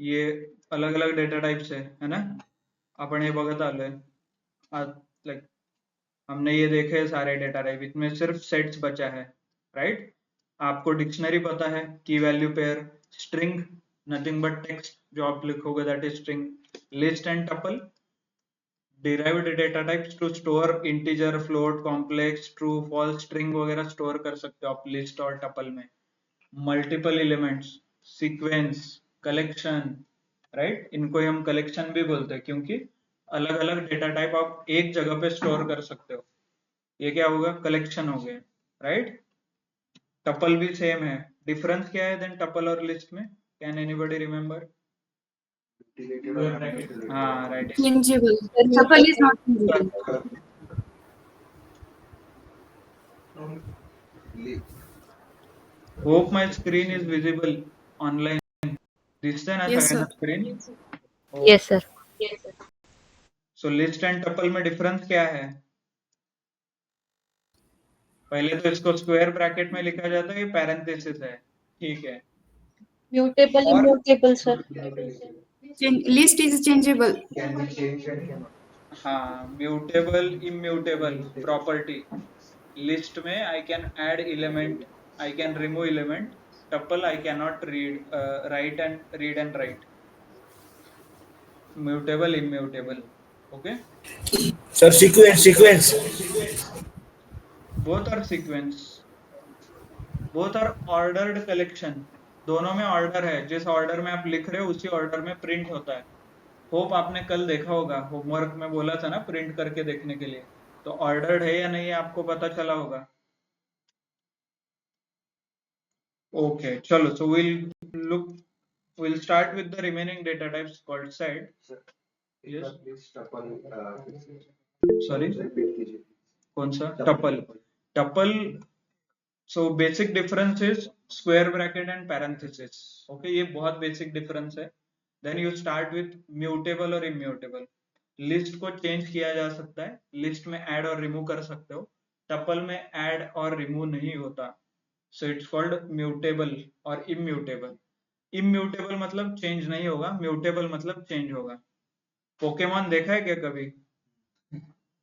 ये अलग अलग डेटा टाइप्स है ना, आपण हे बघत आलोय लाइक हमने ये देखे सारे डेटा टाइप, इसमें सिर्फ सेट्स बचा है, राइट। आपको डिक्शनरी पता है, की value pair, string nothing but text जो आप लिखोगे that is string, list and tuple, derived data types to store integer, float, complex, true, false, string वगैरह स्टोर कर सकते हो आप लिस्ट और टपल में। Multiple elements, sequence, collection, right, इनको ही हम कलेक्शन भी बोलते हैं क्योंकि अलग अलग डेटा टाइप आप एक जगह पे स्टोर कर सकते हो, ये क्या होगा, कलेक्शन हो गया, राइट। टपल भी सेम है, डिफरेंस क्या है देन टपल और लिस्ट में, कैन एनीबॉडी रिमेम्बर? हाँ right, Changeable. Tuple is not changeable. Hope my screen is visible online, दिसते ना Yes, सगळ्यांना sir. Screen? Yes, sir. So list and tuple में डिफरेंस क्या है? पहले तो इसको स्क्वायर ब्रैकेट में लिखा जाता है, ये पैरेंथेसिस है, ठीक है। Mutable, और immutable, sir. List is changeable. हाँ, म्यूटेबल इम्यूटेबल प्रॉपर्टी, लिस्ट में I can add element, I can remove element, tuple I can not read and write, mutable immutable, okay. Sir, sequence. Both are sequence, both are ordered collection, दोनों में order है, जिस order में आप लिख रहे हो उसी ऑर्डर में प्रिंट होता है। होप आपने कल देखा होगा, होमवर्क में बोला था ना प्रिंट करके देखने के लिए, तो ऑर्डर्ड है या नहीं है आपको पता चला होगा। ओके चलो, सो we'll start with the remaining data types called set. Yes. Sorry, कौन सा? Tuple so basic difference is square bracket and parenthesis, okay, ये बहुत बेसिक डिफरेंस है। Then you start with mutable और इम्यूटेबल, लिस्ट को change किया जा सकता है, लिस्ट में ऐड और रिमूव कर सकते हो, टपल में ऐड और रिमूव नहीं होता, सो इट्स कॉल्ड म्यूटेबल और इम्यूटेबल। इम्यूटेबल मतलब चेंज नहीं होगा, म्यूटेबल मतलब चेंज होगा। पोकेमॉन देखा है क्या कभी?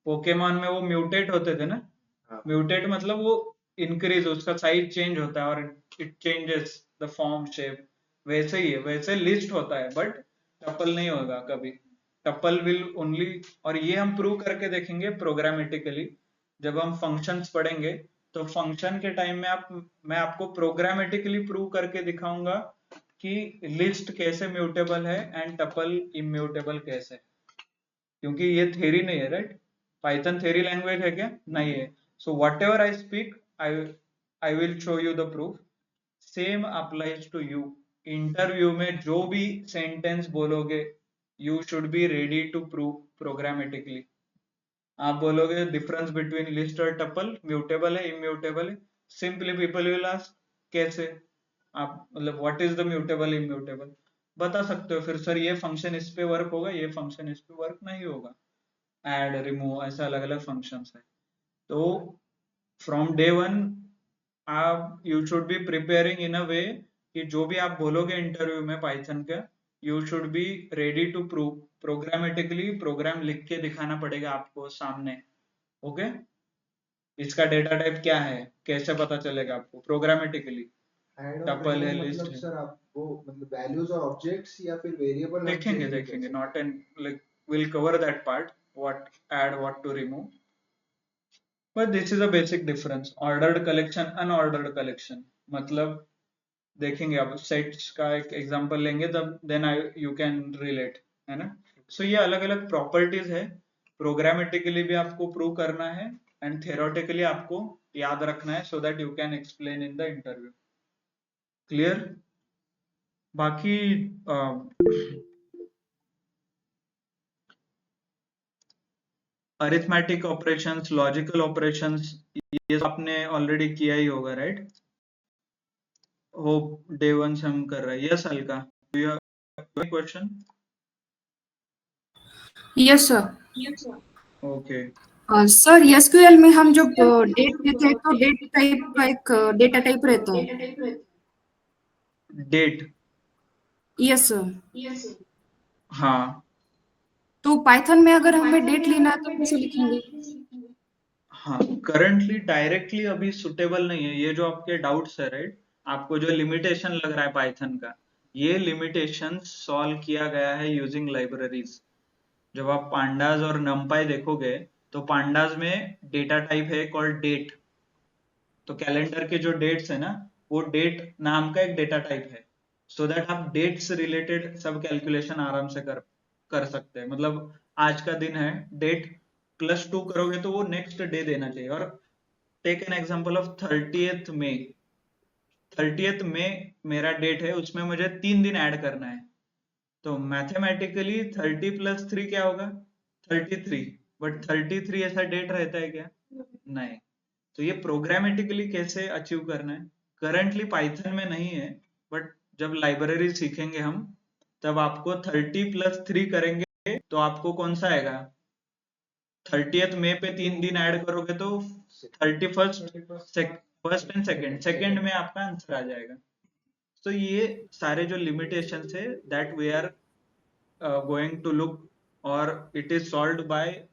पोकेमॉन में वो म्यूटेट होते थे ना, म्यूटेट मतलब वो इंक्रीज, उसका साइज चेंज होता है और it changes the form shape, वैसे ही है, वैसे लिस्ट होता है, बट टपल नहीं होगा कभी, टपल विल ओनली, और ये हम प्रूव करके देखेंगे प्रोग्रामेटिकली, जब हम फंक्शंस पढ़ेंगे तो फंक्शन के टाइम में मैं आपको प्रोग्रामेटिकली प्रूव करके दिखाऊंगा कि लिस्ट कैसे म्यूटेबल है एंड टपल इम्यूटेबल कैसे, क्योंकि ये थ्योरी नहीं है, राइट। पाइथन थ्योरी लैंग्वेज है क्या? नहीं है। So whatever I speak I will show you the proof, same applies to you. Interview में जो भी सेंटेंस बोलोगे you should be ready to prove programmatically. आप बोलोगे डिफरेंस बिटवीन लिस्ट और टपल, म्यूटेबल है इम्यूटेबल है, सिंपली पीपल विल आस्क कैसे, आप मतलब what is the mutable immutable, बता सकते हो, फिर सर ये फंक्शन इस पे वर्क होगा, ये फंक्शन इस पे वर्क नहीं होगा, ऐड रिमूव ऐसा अलग अलग फंक्शंस है। तो फ्रॉम डे वन आप you should be preparing in a way कि जो भी आप बोलोगे इंटरव्यू में पाइथन का, you should be ready to prove programmatically, program लिख के दिखाना पड़ेगा आपको सामने, ओके। इसका डेटा टाइप क्या है कैसे पता चलेगा आपको प्रोग्रामेटिकली, टपल है, लिस्ट है, सर आप वो मतलब वैल्यूज और ऑब्जेक्ट्स या फिर वेरिएबल देखेंगे not an like will cover that part, what add what to remove, but this is a basic difference. Ordered collection, unordered collection, मतलब देखेंगे अब सेट्स का एक एग्जांपल लेंगे तब देन यू कैन रिलेट, है ना। सो ये अलग अलग प्रॉपर्टीज है, प्रोग्रामेटिकली भी आपको प्रूव करना है एंड थियोरेटिकली आपको याद रखना है, so that you can explain in the interview. Clear? बाकी अरिथमेटिक ऑपरेशंस, लॉजिकल ऑपरेशंस, ये आपने ऑलरेडी किया ही होगा, राइट। होप डे वन से हम कर रहे हैं। Yes Alka, do you have question? Yes, sir. Okay, sir SQL में हम जो डेट देते हैं तो डेट टाइप का एक डेटा टाइप रहता है। Date, yes sir. हाँ तो पाइथन में अगर हमें डेट लेना है तो कैसे लिखेंगे? हाँ, करंटली डायरेक्टली अभी सुटेबल नहीं है ये जो आपके डाउट्स है, राइट? आपको जो लिमिटेशन लग रहा है पाइथन का, ये लिमिटेशन सॉल्व किया गया है यूजिंग लाइब्रेरीज। जब आप पांडास और नमपाई देखोगे तो पांडास में डेटा टाइप है कॉल्ड डेट। तो कैलेंडर के जो डेट्स है ना, वो डेट नाम का एक डेटा टाइप है, सो दैट आप डेट से रिलेटेड सब कैलकुलेशन आराम से कर सकते हैं। मतलब आज का दिन है, डेट +2 करोगे तो वो नेक्स्ट डे देना चाहिए। और take an example of 30th May. 30th मई मेरा डेट है, उसमें मुझे 3 दिन ऐड करना है। तो मैथमेटिकली 30 + 3 क्या होगा? 33। बट 33 ऐसा डेट रहता है क्या? नहीं। तो ये प्रोग्रामेटिकली कैसे अचीव करना है, करंटली पाइथन में नहीं है, बट जब लाइब्रेरी सीखेंगे हम तब आपको 30 + 3 करेंगे तो आपको कौन सा आएगा? 30th मई पे 3 दिन ऐड करोगे तो 31st, फर्स्ट एंड सेकंड में आपका आंसर आ जाएगा। तो ये सारे जो लिमिटेशन है that we are going to look, और it is solved by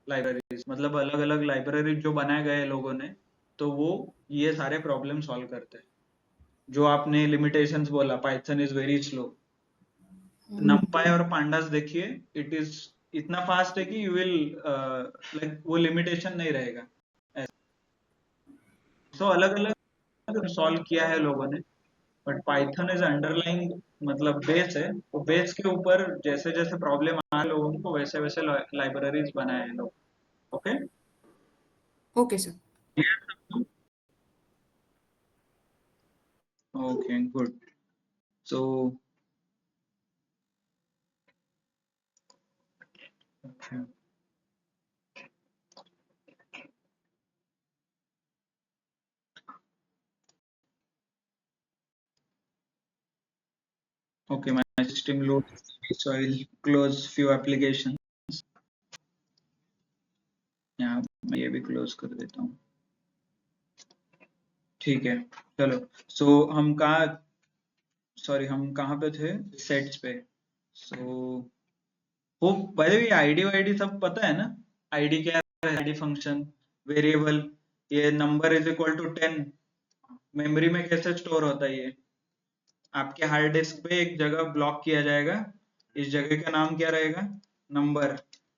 libraries. मतलब अलग अलग लाइब्रेरी जो बनाए गए लोगों ने, तो वो ये सारे प्रॉब्लम सॉल्व करते हैं। जो आपने लिमिटेशंस बोला पाइथन इज वेरी स्लो, नमपाई और पांडास देखिए, इट इज इतना फास्ट है कि यू विल लाइक वो लिमिटेशन नहीं रहेगा। सो अलग अलग सॉल्व किया है लोगों ने, बट पाइथन इज अंडरलाइंग, मतलब बेस है। तो बेस के ऊपर जैसे जैसे प्रॉब्लम आ लोगों को वैसे वैसे लाइब्रेरीज बनाए हैं लोग। Okay okay sir. Okay good. So okay, my system loads, so I'll close few applications. यहाँ मैं ये भी क्लोज कर देता हूँ। ठीक है, चलो। सो हम कहाँ पे थे? सेट्स पे। सो वो बाय द वे आईडी वाईडी सब पता है ना? आईडी क्या है? आईडी फंक्शन, वेरिएबल, ये number is equal to 10 memory में कैसे स्टोर होता है? ये आपके हार्ड डिस्क पे एक जगह ब्लॉक किया जाएगा, इस जगह का नाम क्या रहेगा? Number,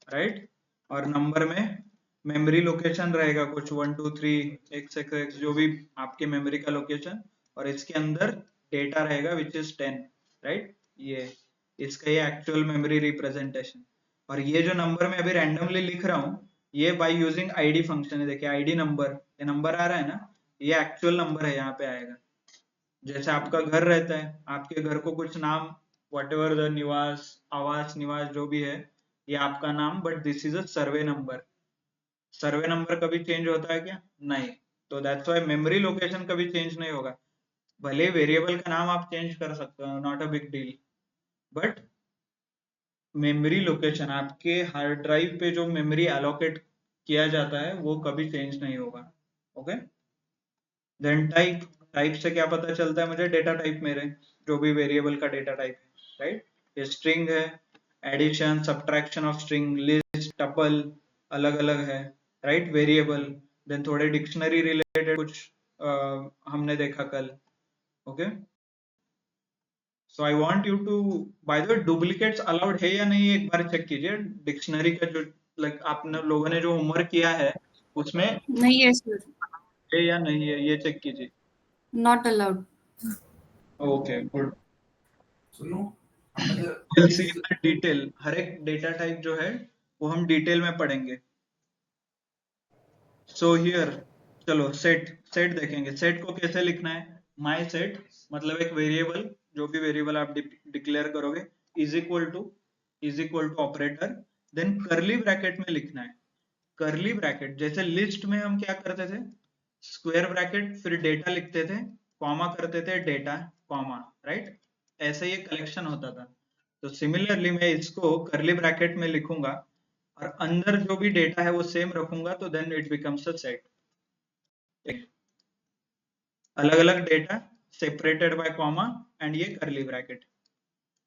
right? और नंबर में मेमोरी लोकेशन रहेगा कुछ 1 2 3 x जो भी आपके मेमोरी का लोकेशन, और इसके अंदर डेटा रहेगा विच इज 10, राइट? ये इसका ये एक्चुअल मेमोरी रिप्रेजेंटेशन। और ये जो नंबर मैं अभी रैंडमली लिख रहा हूँ, ये बाय यूजिंग आईडी फंक्शन है। देखिए आईडी नंबर, ये नंबर आ रहा है ना, ये एक्चुअल नंबर है, यहाँ पे आएगा। जैसे आपका घर रहता है, आपके घर को कुछ नाम, वट एवर द निवास, आवास, निवास जो भी है, ये आपका नाम, but this is a survey number. Survey number कभी चेंज होता है क्या? नहीं। तो दैट्स व्हाई मेमोरी लोकेशन कभी चेंज नहीं होगा। भले वेरिएबल का नाम आप चेंज कर सकते हो, not a big deal, but memory location, आपके हार्ड ड्राइव पे जो मेमोरी एलोकेट किया जाता है वो कभी चेंज नहीं होगा। Okay, then type. टाइप से क्या पता चलता है मुझे? डेटा टाइप मेरे जो भी वेरिएबल का डेटा टाइप है, राइट? ये स्ट्रिंग है, addition subtraction of string, list, tuple अलग अलग है, राइट? वेरिएबल, देन थोड़े डिक्शनरी रिलेटेड कुछ हमने देखा कल। Okay, so I want you to, by the way duplicates allowed है या नहीं एक बार चेक कीजिए। डिक्शनरी का जो लाइक आपने लोगों ने जो होमवर्क किया है उसमें नहीं है सर, है या नहीं है, ये चेक कीजिए। Not allowed. Okay good. we'll see in the detail, हर एक डेटा टाइप जो है वो हम डिटेल में पढ़ेंगे। सो हियर, चलो सेट देखेंगे। सेट को कैसे लिखना है? माई सेट मतलब एक वेरिएबल, जो भी वेरिएबल आप डिक्लेयर करोगे, is equal to operator, then curly bracket में लिखना है। करली ब्रैकेट जैसे लिस्ट में हम क्या करते थे? स्क्वायर ब्रैकेट, फिर डेटा लिखते थे, कॉमा करते थे, डेटा कॉमा, राइट? ऐसे ये कलेक्शन होता था। तो सिमिलरली मैं इसको करली ब्रैकेट में लिखूंगा और अंदर जो भी डेटा है वो सेम रखूंगा, तो then it becomes a set. अलग अलग data separated by comma and ये curly bracket.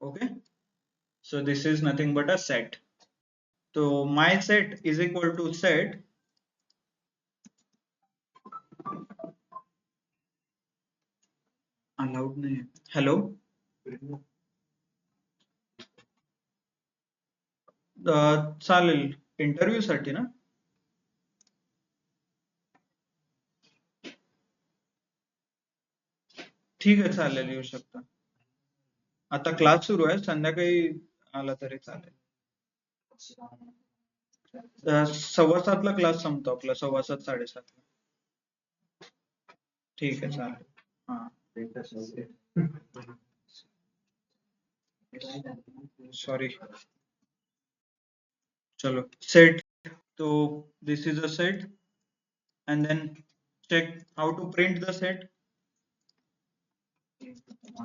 Okay, so this is nothing but a set. So my set is equal to set allowed नहीं है. Hello, चालेल इंटरव्ह्यू साठी ना. ठीक आहे, चालेल, येऊ शकता. आता क्लास सुरू आहे, संध्याकाळी आला तरी चालेल. 7:15 क्लास संपतो आपला, 7:15 7:30. ठीक आहे, चालेल. हा, सॉरी. चलो सेट. तो this is a set and then check how to print the set.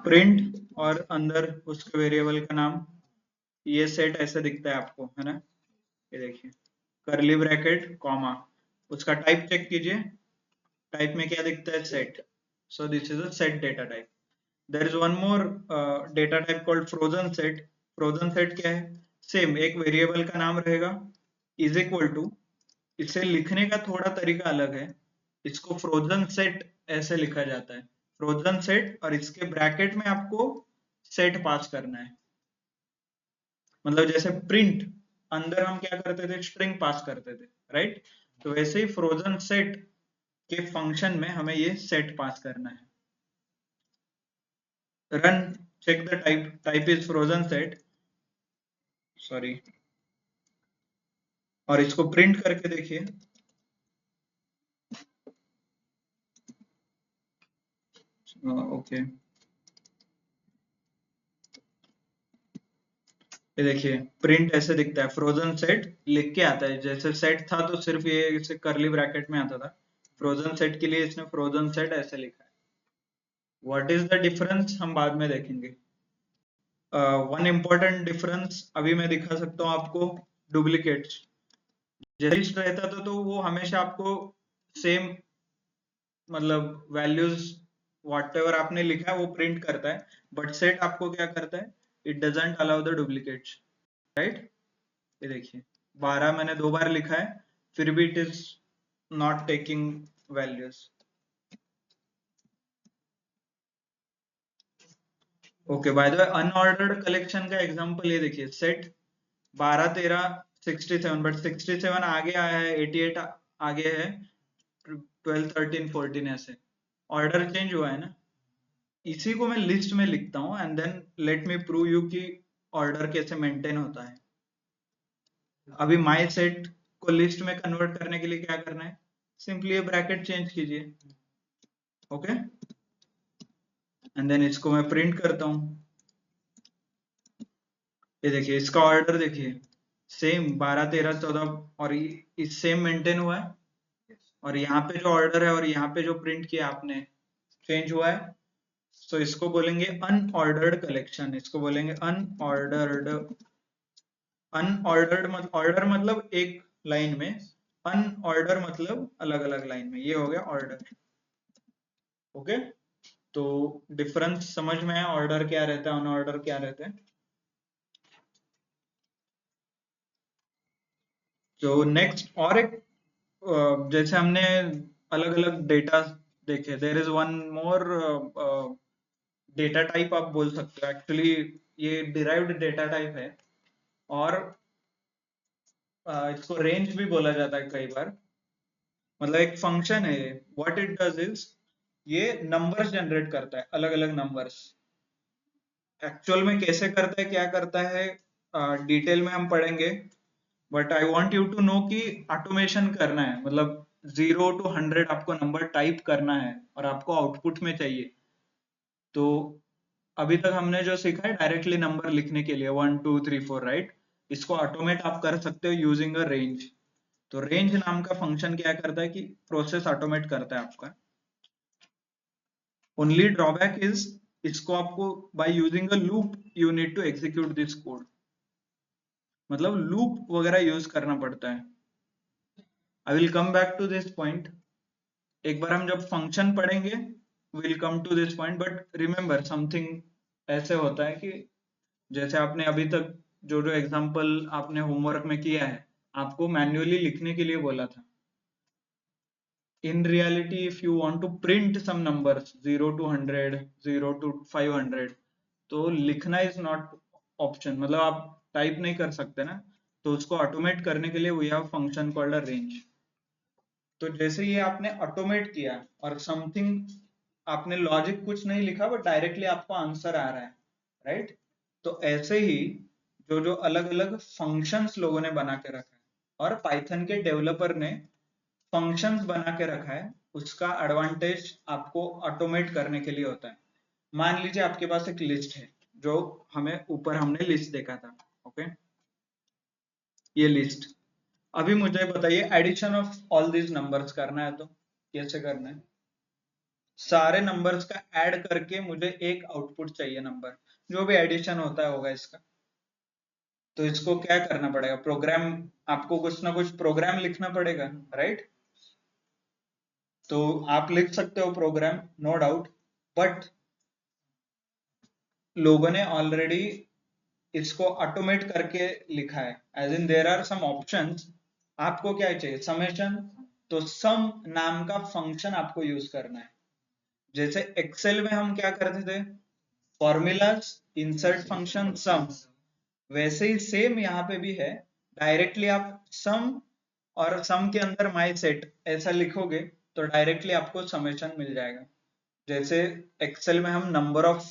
print और अंदर उसके वेरिएबल का नाम, ये सेट ऐसे दिखता है आपको, है ना. ये देखिए, कर्ली ब्रैकेट कॉमा, उसका टाइप चेक कीजिए. टाइप में क्या दिखता है? Set. So this is a set data type. There is one more data type called frozen set. Frozen set क्या है? सेम एक वेरिएबल का नाम रहेगा, इज इक्वल टू, इसे लिखने का थोड़ा तरीका अलग है. इसको फ्रोजन सेट ऐसे लिखा जाता है, फ्रोजन सेट, और इसके ब्रैकेट में आपको सेट पास करना है. मतलब जैसे प्रिंट, अंदर हम क्या करते थे? स्ट्रिंग पास करते थे, राइट. तो वैसे ही फ्रोजन सेट के फंक्शन में हमें ये सेट पास करना है. Run, check the type. Type is frozen set, sorry, और इसको प्रिंट करके देखिए. ओके, ये देखिए प्रिंट ऐसे दिखता है, फ्रोजन सेट लिख के आता है. जैसे सेट था तो सिर्फ ये इसे कर्ली ब्रैकेट में आता था, फ्रोजन सेट के लिए इसने फ्रोजन सेट ऐसे लिखा है. व्हाट इज द डिफरेंस हम बाद में देखेंगे. वन इंपॉर्टेंट डिफरेंस अभी मैं दिखा सकता हूँ आपको. डुप्लीकेट्स, जैसे लिस्ट रहता था तो वो हमेशा आपको सेम, मतलब वैल्यूज व्हाटएवर आपने लिखा है वो प्रिंट करता है. बट सेट आपको क्या करता है? It doesn't allow the duplicates, right. ये देखिए 12 मैंने 2 बार लिखा है, फिर भी it is not taking values. Okay, bye the way unordered collection का एग्जांपल ये देखिए. सेट 12 13 67, बट 67 आगे आया है, 88 आगे है, 12 13 14 ऐसे ऑर्डर चेंज हुआ है ना. इसी को मैं लिस्ट में लिखता हूँ and then let me prove you कि ऑर्डर कैसे मेंटेन होता है. अभी माय सेट को लिस्ट में कन्वर्ट करने के लिए क्या करना है? सिंपली ये ब्रैकेट चेंज कीजिए. ओके, एंड देन इसको मैं प्रिंट करता हूँ. ये देखिए इसका ऑर्डर देखिए, सेम 12 13 14, और इस सेम मेंटेन हुआ है. और यहाँ पे जो ऑर्डर है और यहाँ पे जो प्रिंट किया आपने, चेंज हुआ है. तो इसको बोलेंगे अनऑर्डर्ड कलेक्शन. इसको बोलेंगे अनऑर्डर्ड. अनऑर्डर्ड मतलब, ऑर्डर मतलब एक लाइन में, अनऑर्डर मतलब अलग अलग लाइन में. ये हो गया ऑर्डर. ओके, तो डिफरेंस समझ में है, ऑर्डर क्या रहता है, अनऑर्डर क्या रहता है. तो नेक्स्ट और एक, जैसे हमने अलग अलग डेटा देखे, there is one more data type आप बोल सकते हो. एक्चुअली ये डिराइव्ड डेटा टाइप है, और इसको रेंज भी बोला जाता है कई बार. मतलब एक फंक्शन है ये. व्हाट इट डज इज, ये नंबर्स जनरेट करता है, अलग अलग नंबर्स. एक्चुअल में कैसे करता है, क्या करता है, डिटेल में हम पढ़ेंगे. But I want you to know कि ऑटोमेशन करना है, मतलब 0 to 100 आपको नंबर टाइप करना है और आपको आउटपुट में चाहिए. तो अभी तक हमने जो सीखा है डायरेक्टली नंबर लिखने के लिए 1 2 3 4, राइट. इसको ऑटोमेट आप कर सकते हो यूजिंग अ रेंज. तो रेंज नाम का फंक्शन क्या करता है कि प्रोसेस ऑटोमेट करता है आपका. ओनली ड्रॉबैक इज, इसको आपको by using a loop you need to execute this code. मतलब लूप वगैरह यूज करना पड़ता है. I will come back to this point. एक बार हम जब फंक्शन पढ़ेंगे will come to this point. But remember something ऐसे होता है कि जैसे आपने अभी तक जो जो एग्जांपल आपने होमवर्क में किया है, आपको मैन्युअली लिखने के लिए बोला था. In reality, if you want to print some numbers 0 to 100, 0 to 500, तो लिखना is not option, मतलब आप टाइप नहीं कर सकते ना, तो उसको ऑटोमेट करने के लिए we have function called a range. तो जैसे ये आपने ऑटोमेट किया और समथिंग आपने लॉजिक कुछ नहीं लिखा बट डायरेक्टली आपको आंसर आ रहा है, राइट? तो ऐसे ही जो जो अलग अलग फंक्शंस लोगों ने बना के रखा है और पाइथन के डेवलपर ने फंक्शंस बना के रखा है, उसका एडवांटेज आपको ऑटोमेट करने के लिए होता है. मान लीजिए आपके पास एक लिस्ट है, जो हमें ऊपर हमने लिस्ट देखा था, ओके? ये लिस्ट. अभी मुझे बताइए addition of all these numbers करना है तो कैसे करना है? सारे नंबर्स का ऐड करके मुझे एक आउटपुट चाहिए नंबर, जो भी एडिशन होता है होगा इसका. तो इसको क्या करना पड़ेगा? प्रोग्राम, आपको कुछ ना कुछ प्रोग्राम लिखना पड़ेगा, राइट? तो आप लिख सकते हो प्रोग्राम, नो डाउट, बट लोगों ने ऑलरेडी इसको ऑटोमेट करके लिखा है, as in there are some options. आपको क्या चाहिए? समेशन. तो सम नाम का फंक्शन आपको यूज करना है. जैसे एक्सेल में हम क्या करते थे? फॉर्मूलाज, इंसर्ट फंक्शन, सम. वैसे ही सेम यहाँ पे भी है. डायरेक्टली आप सम और सम के अंदर माई सेट ऐसा लिखोगे तो डायरेक्टली आपको समेशन मिल जाएगा. जैसे एक्सेल में हम नंबर ऑफ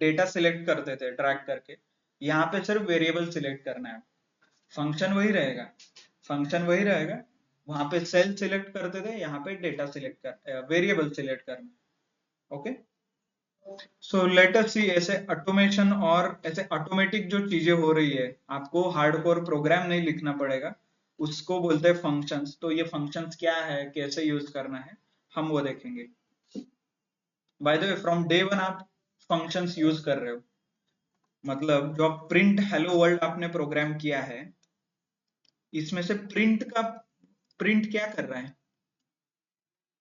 डेटा सिलेक्ट करते थे ड्रैग करके, यहाँ पे सिर्फ वेरिएबल सिलेक्ट करना है. फंक्शन वही रहेगा, फंक्शन वही रहेगा. वहां पे सेल सिलेक्ट करते थे, यहाँ पे डेटा सिलेक्ट कर वेरिएबल सिलेक्ट करना. ओके, सो लेट अस सी. ऐसे ऑटोमेशन और ऐसे ऑटोमेटिक जो चीजें हो रही है, आपको हार्डकोर प्रोग्राम नहीं लिखना पड़ेगा, उसको बोलते हैं फंक्शंस. तो ये फंक्शंस क्या है, कैसे यूज करना है, हम वो देखेंगे. Bye the way, from day one आप फंक्शंस यूज कर रहे हो. मतलब जो आप प्रिंट हेलो वर्ल्ड आपने प्रोग्राम किया है, इसमें से प्रिंट क्या कर रहा है?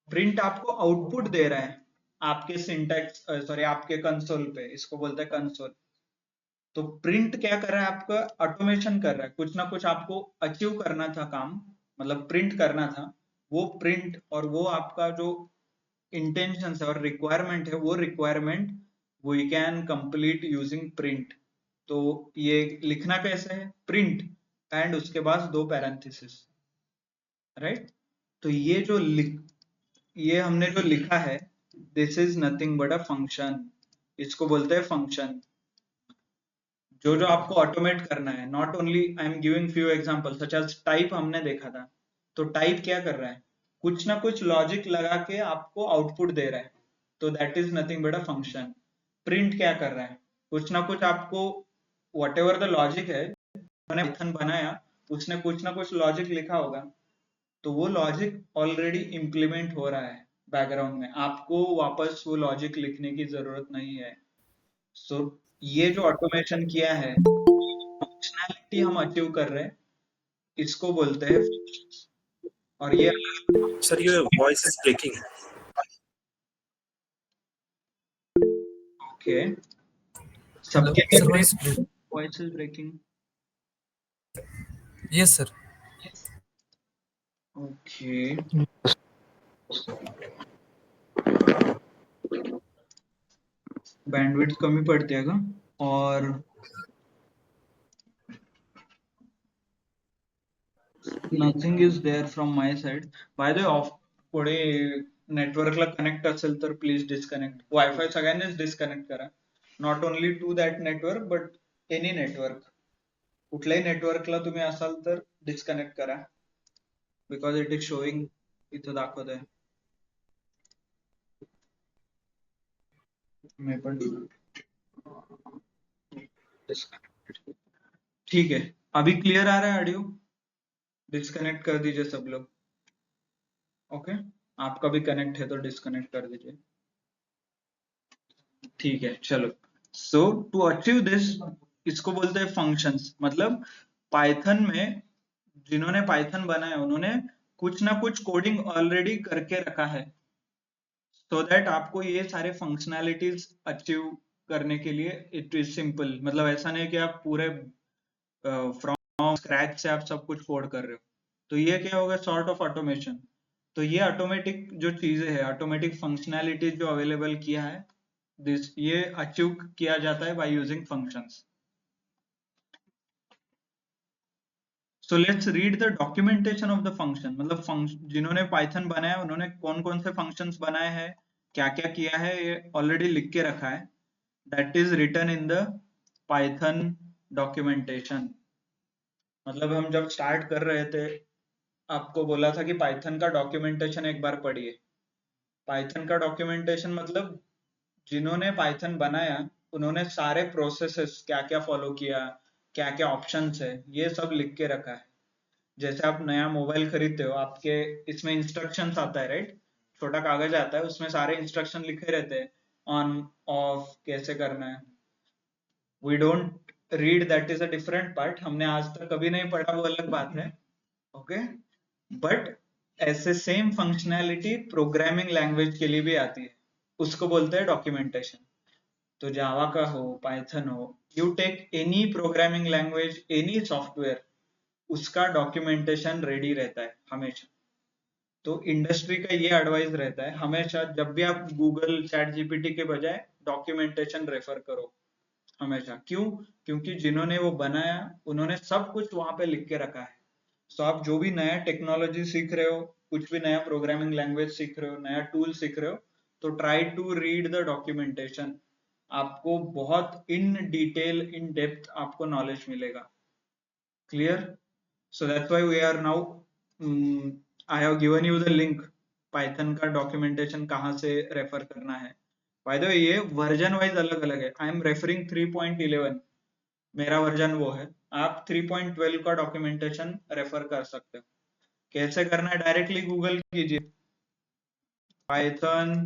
प्रिंट आपको आउटपुट दे रहा है आपके सिंटैक्स, सॉरी, आपके कंसोल पे. इसको बोलते हैं कंसोल. तो प्रिंट क्या कर रहा है? आपका ऑटोमेशन कर रहा है. कुछ ना कुछ आपको अचीव करना था काम, मतलब प्रिंट करना था. वो प्रिंट और वो आपका जो इंटेंशन है और रिक्वायरमेंट है, वो requirement we can complete using print. तो ये लिखना कैसे है? प्रिंट एंड उसके बाद दो पैरेंथेसिस, राइट? तो ये हमने जो लिखा है, this is nothing but a function. इसको बोलते हैं फंक्शन. जो जो आपको ऑटोमेट करना है, not only, I am giving few example such as type हमने देखा था. तो टाइप क्या कर रहा है? कुछ ना कुछ लॉजिक लगा के आपको आउटपुट दे रहा है, तो that is nothing but a function. Print क्या कर रहा है? कुछ ना कुछ आपको, वट एवर द लॉजिक है, मैंने पाइथन बनाया, उसने कुछ ना कुछ लॉजिक लिखा होगा, तो वो लॉजिक ऑलरेडी इंप्लीमेंट हो रहा है बैकग्राउंड में, आपको वापस वो लॉजिक लिखने की जरूरत नहीं है. सो ये जो ऑटोमेशन किया है, फंक्शनैलिटी हम अचीव कर रहे हैं, इसको बोलते हैं functions. और ये Sir, your voice is breaking. Okay, सबके Sir, voice break. Voice is breaking. Yes, sir. Okay, bandwidth कमी पड़ती है का? और nothing is there from my side. By the way, off पुढे नेटवर्कला कनेक्ट असेल तर प्लीज डिस्कनेक्ट. वायफाय सगळ्यांनीच डिस्कनेक्ट करा, not only to that network but any network. कुठल्याही नेटवर्कला तुम्ही असाल तर डिस्कनेक्ट करा, बिकॉज इट इज शोइंग, इथं दाखवत आहे. मैं पण ठीक है. अभी क्लियर आ रहा है ऑडियो? डिस्कनेक्ट कर दीजिए सब लोग. ओके, आपका भी कनेक्ट है तो डिस्कनेक्ट कर दीजिए. ठीक है, चलो. सो टू अचीव दिस, इसको बोलते हैं फंक्शंस. मतलब पाइथन में जिन्होंने पाइथन बनाया, उन्होंने कुछ ना कुछ कोडिंग ऑलरेडी करके रखा है, सो दैट आपको ये सारे फंक्शनैलिटीज अचीव करने के लिए इट इज सिंपल, मतलब ऐसा नहीं कि आप पूरे फ्रॉम स्क्रैच से आप सब कुछ कोड कर रहे हो। तो ये क्या होगा, सॉर्ट ऑफ ऑटोमेशन। तो ये ऑटोमेटिक जो चीजें है, ऑटोमेटिक फंक्शनैलिटी जो अवेलेबल किया है, ये अचीव किया जाता है by using functions. So let's read the documentation of the function, मतलब जिन्होंने पाइथन बनाया उन्होंने कौन कौन से फंक्शंस बनाए हैं, क्या क्या किया है, ये ऑलरेडी लिख के रखा है। That is written in the Python documentation. मतलब हम जब स्टार्ट कर रहे थे आपको बोला था कि पाइथन का डॉक्यूमेंटेशन एक बार पढ़िए। पाइथन का डॉक्यूमेंटेशन मतलब जिन्होंने पाइथन बनाया उन्होंने सारे प्रोसेसेस क्या क्या फॉलो किया, क्या क्या ऑप्शंस है, ये सब लिख के रखा है। जैसे आप नया मोबाइल खरीदते हो, आपके इसमें इंस्ट्रक्शंस आता है, राइट? छोटा कागज आता है, उसमें सारे इंस्ट्रक्शन लिखे रहते हैं, ऑन ऑफ कैसे करना है। We don't read, that is a different part, हमने आज तक कभी नहीं पढ़ा, वो अलग बात है, ओके। बट ऐसे सेम फंक्शनैलिटी प्रोग्रामिंग लैंग्वेज के लिए भी आती है, उसको बोलते हैं डॉक्यूमेंटेशन। तो जावा का हो, पाइथन हो, you take any programming language, any software, उसका डॉक्यूमेंटेशन रेडी रहता है हमेशा। तो इंडस्ट्री का ये एडवाइस रहता है हमेशा, जब भी आप गूगल चैट जीपीटी के बजाय डॉक्यूमेंटेशन रेफर करो हमेशा। क्यों? क्योंकि जिन्होंने वो बनाया उन्होंने सब कुछ वहां पे लिख के रखा है। तो आप जो भी नया टेक्नोलॉजी सीख रहे हो, कुछ भी नया प्रोग्रामिंग लैंग्वेज सीख रहे हो, नया टूल सीख रहे हो, तो try to read the documentation. आपको बहुत इन डिटेल, इन डेप्थ आपको नॉलेज मिलेगा। Clear? So that's why we are now, I have given you the link, Python का documentation कहाँ से रेफर करना है। By the way, ये वर्जन वाइज अलग अलग है। I am referring 3.11, मेरा वर्जन वो है। आप 3.12 का डॉक्यूमेंटेशन रेफर कर सकते हो। कैसे करना है? डायरेक्टली गूगल कीजिए Python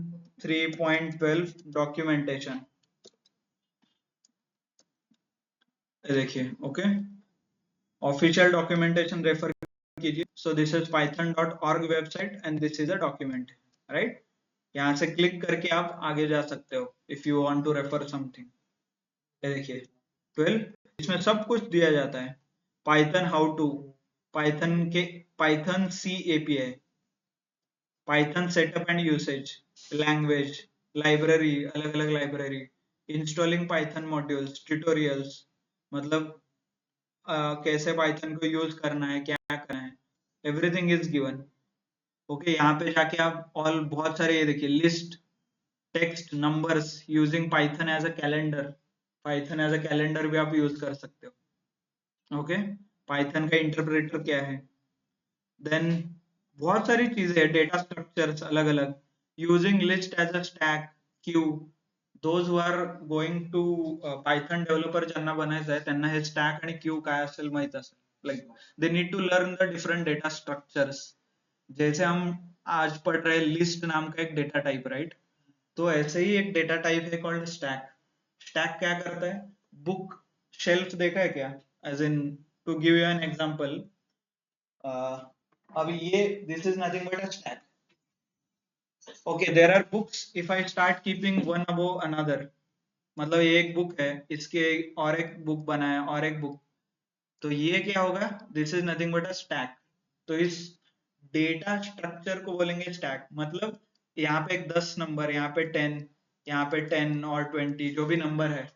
3.12 डॉक्यूमेंटेशन, देखिए, ओके। ऑफिशियल डॉक्यूमेंटेशन रेफर कीजिए। So this is python.org website and this is a document, right? यहाँ से क्लिक करके आप आगे जा सकते हो if you want to refer something. ये देखिए 12, इसमें सब कुछ दिया जाता है। पाइथन हाउ टू, पाइथन के Python C API, Python setup and usage, language, library, अलग अलग library, installing Python modules, tutorials, मतलब कैसे पाइथन को यूज करना है, क्या करना है, एवरीथिंग इज गिवन। ओके, यहाँ पे जाके आप ऑल बहुत सारे, ये देखिए, list, text, numbers, using Python as a calendar, Python as a calendar भी आप यूज कर सकते हो। ओके, पाइथन का इंटरप्रेटर क्या है, देन बहुत सारी चीजें है, डेटा स्ट्रक्चर्स अलग अलग, using list as a stack, queue. Those who are going to Python developer ज्यांना बनायचं आहे त्यांना हे स्टॅक आणि क्यू काय असेल माहित असेल, like they need to learn the different data structures. जैसे हम आज पढ़ रहे लिस्ट नाम का एक डेटा टाइप, राइट? तो ऐसे ही एक डेटा टाइप है कॉल्ड स्टैक। स्टैक क्या करता है? बुक शेल्फ देखा है क्या? As in, to give you an example, अब ये this is nothing but a stack. Okay, there are books. If I start keeping one above another, मतलब ये एक बुक है, इसके और एक बुक बना है, और एक बुक, तो ये क्या होगा? This is nothing but a stack. तो इस डेटा स्ट्रक्चर को बोलेंगे स्टैक। मतलब यहाँ पे 10 नंबर, यहाँ पे 10, यहाँ पे 10 और 20 जो भी नंबर है,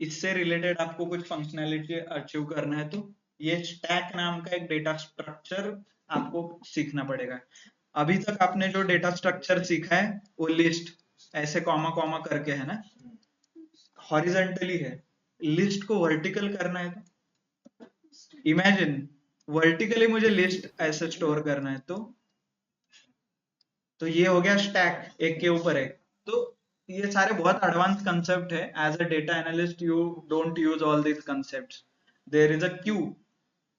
इससे रिलेटेड आपको कुछ फंक्शनैलिटी अचीव करना है, तो ये स्टैक नाम का एक डेटा स्ट्रक्चर आपको सीखना पड़ेगा। अभी तक आपने जो डेटा स्ट्रक्चर सीखा है वो लिस्ट ऐसे कॉमा कॉमा करके है ना, हॉरिजॉन्टली है। लिस्ट को वर्टिकल करना है, तो इमेजिन वर्टिकली मुझे लिस्ट ऐसे स्टोर करना है, तो ये हो गया स्टैक, एक के ऊपर एक। तो ये सारे बहुत एडवांस कंसेप्ट है। As a data analyst you don't use all these concepts. There is a queue,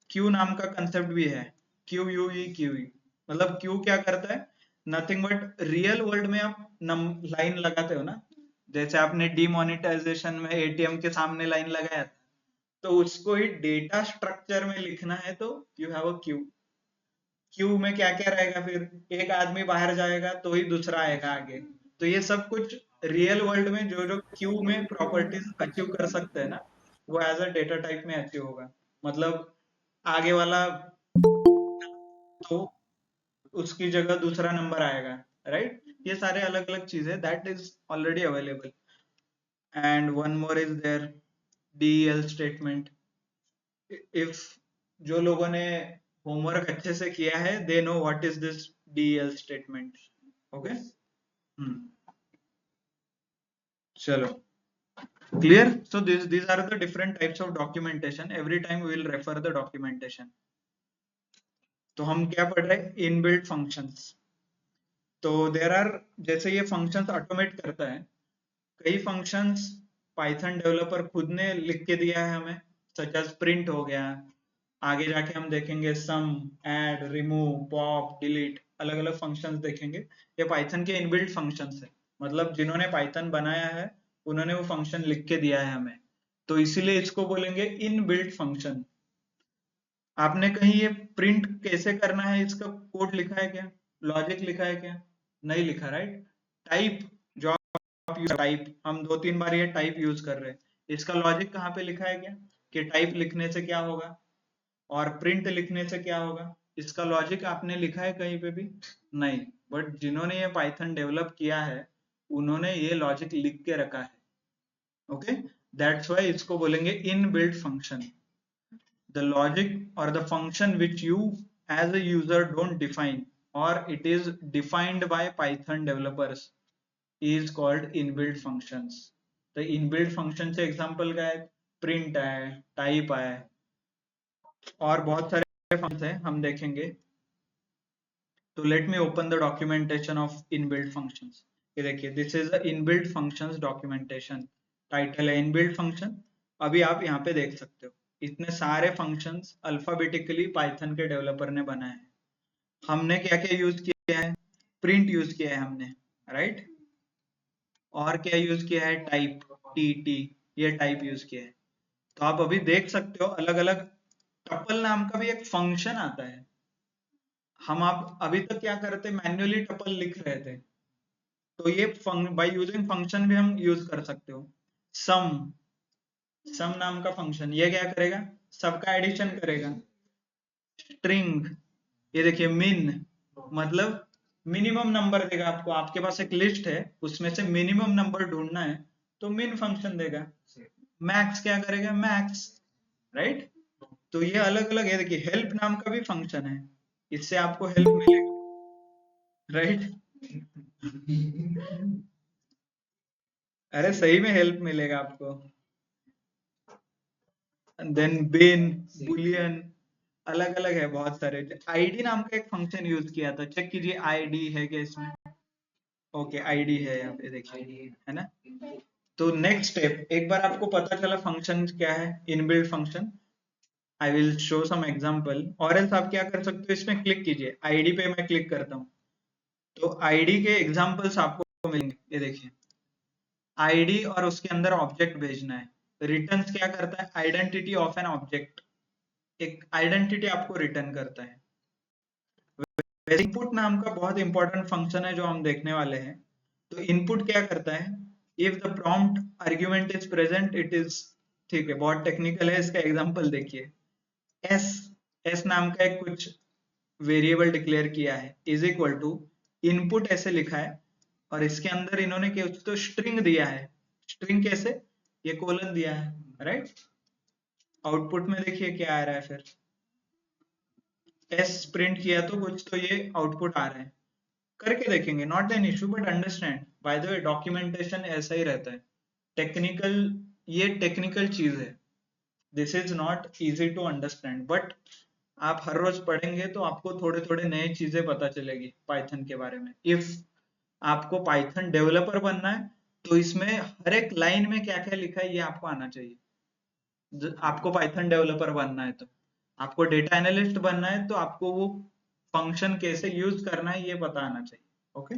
queue नाम का कंसेप्ट भी है, Q U E Q E. मतलब क्यू क्या करता है? नथिंग बट, रियल वर्ल्ड में आप लाइन लगाते हो ना, जैसे आपने डीमोनेटाइजेशन में एटीएम के सामने लाइन लगाया था, तो उसको ही डेटा स्ट्रक्चर में लिखना है, तो you have a queue. Q में क्या क्या रहेगा? फिर एक आदमी बाहर जाएगा तो ही दूसरा आएगा आगे। तो ये सब कुछ रियल वर्ल्ड में जो जो क्यू में प्रॉपर्टीज अचीव कर सकते हैं ना, वो एज अ डेटा टाइप में अचीव होगा। मतलब आगे वाला तो उसकी जगह दूसरा नंबर आएगा, राइट? ये सारे अलग अलग चीजें that is already available. And one more is there, DEL statement. If जो लोगों ने होमवर्क अच्छे से किया है, they know what is this DEL statement. Okay, चलो, clear? So these are the different types of documentation. Every time we will refer the documentation. तो हम क्या पढ़ रहे हैं? Inbuilt functions. तो देयर आर, जैसे ये फंक्शंस ऑटोमेट करता है, कई फंक्शंस पाइथन डेवलपर खुद ने लिख के दिया है हमें, सच एज प्रिंट हो गया। आगे जाके हम देखेंगे सम, ऐड, रिमूव, पॉप, डिलीट, अलग अलग फंक्शंस देखेंगे। ये पाइथन के इनबिल्ट फंक्शंस है, मतलब जिन्होंने पाइथन बनाया है उन्होंने वो फंक्शन लिख के दिया है हमें, तो इसीलिए इसको बोलेंगे इनबिल्ट फंक्शन। आपने कहीं ये प्रिंट कैसे करना है इसका कोड लिखा है क्या? लॉजिक लिखा है क्या? नहीं लिखा, राइट? टाइप, जो आप टाइप, हम 2-3 बार ये टाइप यूज कर रहे हैं, इसका लॉजिक कहाँ पे लिखा है क्या? कि टाइप लिखने से क्या होगा और प्रिंट लिखने से क्या होगा? इसका लॉजिक आपने लिखा है कहीं पे भी? नहीं। बट जिन्होंने ये पाइथन डेवलप किया है उन्होंने ये लॉजिक लिख के रखा है। ओके, दैट्स व्हाई इसको बोलेंगे inbuilt function. The logic or the function which you as a user don't define or it is defined by Python developers is called inbuilt functions. The inbuilt function से example क्या है? print है, type है, और बहुत सारे functions हैं, हम देखेंगे। तो let me open the documentation of inbuilt functions. ये देखिए, this is the inbuilt functions documentation. Title है इनबिल्ट फंक्शन। अभी आप यहाँ पे देख सकते हो इतने सारे फंक्शंस अल्फाबेटिकली पाइथन के डेवलपर ने बनाए हैं। हमने क्या क्या यूज किया है? प्रिंट यूज किया है हमने, राइट? और क्या यूज किया है? टाइप, टी, ये टाइप यूज किया है। तो आप अभी देख सकते हो अलग अलग, टपल नाम का भी एक फंक्शन आता है। हम आप अभी तक क्या करते, मैन्युअली टपल लिख रहे थे, तो ये बाय यूजिंग फंक्शन भी हम यूज कर सकते हो। सम नाम का फंक्शन, ये क्या करेगा? सबका एडिशन करेगा। स्ट्रिंग, ये देखिए मिन, मतलब मिनिमम नंबर देगा आपको। आपके पास एक लिस्ट है, उसमें से मिनिमम नंबर ढूंढना है तो मिन फंक्शन देगा। मैक्स क्या करेगा? Max, right? तो ये अलग अलग है। देखिए हेल्प नाम का भी फंक्शन है, इससे आपको हेल्प मिलेगा, राइट? अरे सही में हेल्प मिलेगा आपको। देन बिन, बुलियन, अलग अलग है बहुत सारे। आईडी नाम का एक फंक्शन यूज किया था, चेक कीजिए आईडी है क्या इसमें? ओके, आईडी है यहाँ पे, देखिए, है ना? तो नेक्स्ट स्टेप, एक बार आपको पता चला फंक्शन क्या है, inbuilt function, I will show some example. और एल्स आप क्या कर सकते हो, इसमें क्लिक कीजिए, आईडी पे मैं क्लिक करता हूँ तो आईडी के एग्जांपल्स आपको मिलेंगे। ये देखिए आईडी, और उसके अंदर ऑब्जेक्ट भेजना है। रिटर्न्स क्या करता है? आइडेंटिटी ऑफ एन ऑब्जेक्ट, एक आइडेंटिटी आपको रिटर्न करता है। इनपुट नाम का बहुत इंपॉर्टेंट फंक्शन है जो हम देखने वाले हैं। तो इनपुट क्या करता है? If the prompt argument is present it is, ठीक है, बहुत टेक्निकल है, इसका एग्जांपल देखिए। एस नाम का एक कुछ वेरिएबल डिक्लेयर किया है, इज इक्वल टू इनपुट ऐसे लिखा है, और इसके अंदर इन्होंने क्या तो स्ट्रिंग दिया है। स्ट्रिंग कैसे? ये कोलन दिया है, राइट? आउटपुट में देखिए क्या आ रहा है, फिर एस प्रिंट किया तो कुछ तो ये आउटपुट आ रहा है। करके देखेंगे, not an issue, but understand, by the way documentation ऐसा ही रहता है। टेक्निकल, ये टेक्निकल चीज है, this is not easy to understand, but आप हर रोज पढ़ेंगे तो आपको थोड़े थोड़े नए चीजें पता चलेगी पाइथन के बारे में। इफ आपको पाइथन डेवलपर बनना है तो इसमें हर एक लाइन में क्या क्या लिखा है ये आपको आना चाहिए। आपको पाइथन डेवलपर बनना है तो, आपको डेटा एनालिस्ट बनना है तो आपको वो फंक्शन कैसे यूज करना है ये पता आना चाहिए। ओके,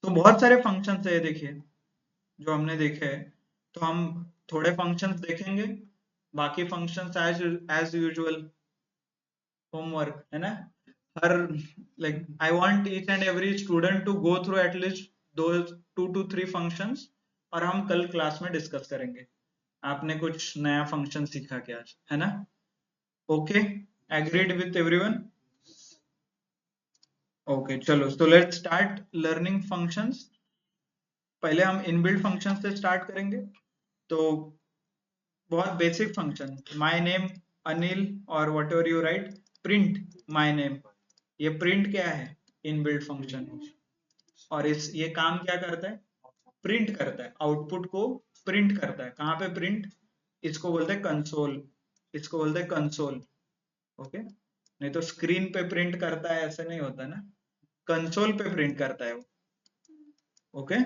तो बहुत सारे फंक्शंस है, देखिए जो हमने देखे है। तो हम थोड़े फंक्शंस देखेंगे, बाकी फंक्शंस एज यूजुअल होमवर्क है ना। हर, like I want each and every student to go through at least two to three functions, और हम कल क्लास में डिस्कस करेंगे। आपने कुछ नया फंक्शन सीखा क्या आज, है ना? Okay, agreed with everyone? Okay, चलो, so let's start learning functions। पहले हम इनबिल्ट फंक्शन से स्टार्ट करेंगे। तो बहुत basic function, my name Anil और whatever you write, print my name, ये प्रिंट क्या है? Inbuilt function. और ये काम क्या करता है? प्रिंट करता है, आउटपुट को प्रिंट करता है। कहाँ पे प्रिंट? इसको बोलते हैं कंसोल, इसको बोलते हैं कंसोल। ओके, नहीं तो स्क्रीन पे प्रिंट करता है ऐसे नहीं होता ना, कंसोल पे प्रिंट करता है वो। ओके,